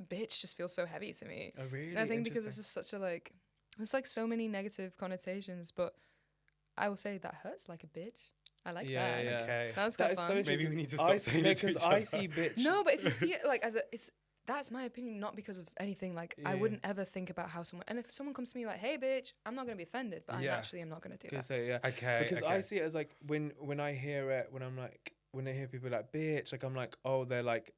bitch just feels so heavy to me. Oh, really? And I think because it's just such a like, there's like so many negative connotations, but I will say that hurts like a bitch. I like that. Yeah. Okay. That was That quite is so fun. Maybe we need to stop saying it to because each I other. see bitch. No, but if you see it like as a, that's my opinion, not because of anything. Like I Yeah. wouldn't ever think about how someone, and if someone comes to me like, "Hey, bitch," I'm not gonna be offended, but I naturally am not gonna do that. So, yeah. Okay. Because I see it as like when I hear it, when I'm like, when I hear people like bitch, like I'm like, oh, they're like,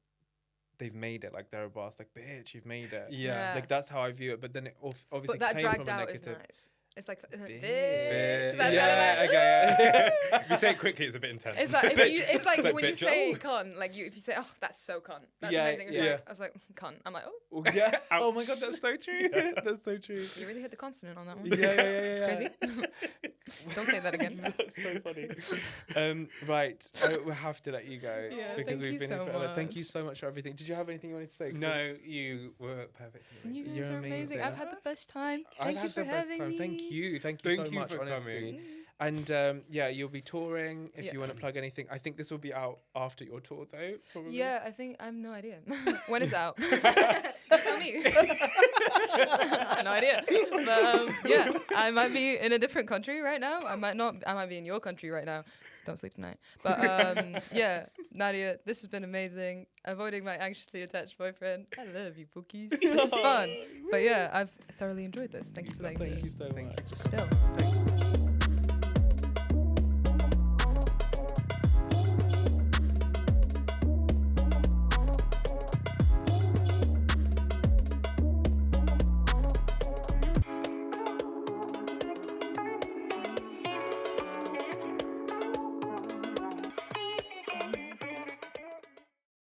they've made it, like they're a boss, like bitch, you've made it. Yeah. Like that's how I view it. But then it obviously But that came dragged from a out is negative. nice. It's like bitch. Yeah, That's okay. If you say it quickly, it's a bit intense. It's like if you, it's like It's like, when you bitch, say oh. cunt, like if you say, oh, that's so cunt, that's Yeah, amazing. It's yeah. like, I was like, cunt. I'm like, oh, Oh, yeah. Oh my Ouch. god, that's so true. That's so true. you really hit the consonant on that one. Yeah. It's crazy. Don't say that again. That's so funny. Right, we have to let you go Yeah, because thank we've you been here so forever. Thank you much. so much for everything. Did you have anything you wanted to say? No, you were perfect. and You amazing. guys You're are amazing. amazing. I've had the best time. I've Thank you had for the best having time. me. Thank you Thank so you much, for honestly. coming. And yeah, you'll be touring. If Yeah. you want to plug anything, I think this will be out after your tour, though. Probably. Yeah, I think I have no idea. When is it out? You tell me. I have no idea. But yeah, I might be in a different country right now. I might not. I might be in your country right now. Don't sleep tonight. But yeah, Nadia, this has been amazing. Avoiding my anxiously attached boyfriend. I love you, Bookies. This is fun. But yeah, I've thoroughly enjoyed this. Thank you for letting Thank me you so much. spill. Thank you.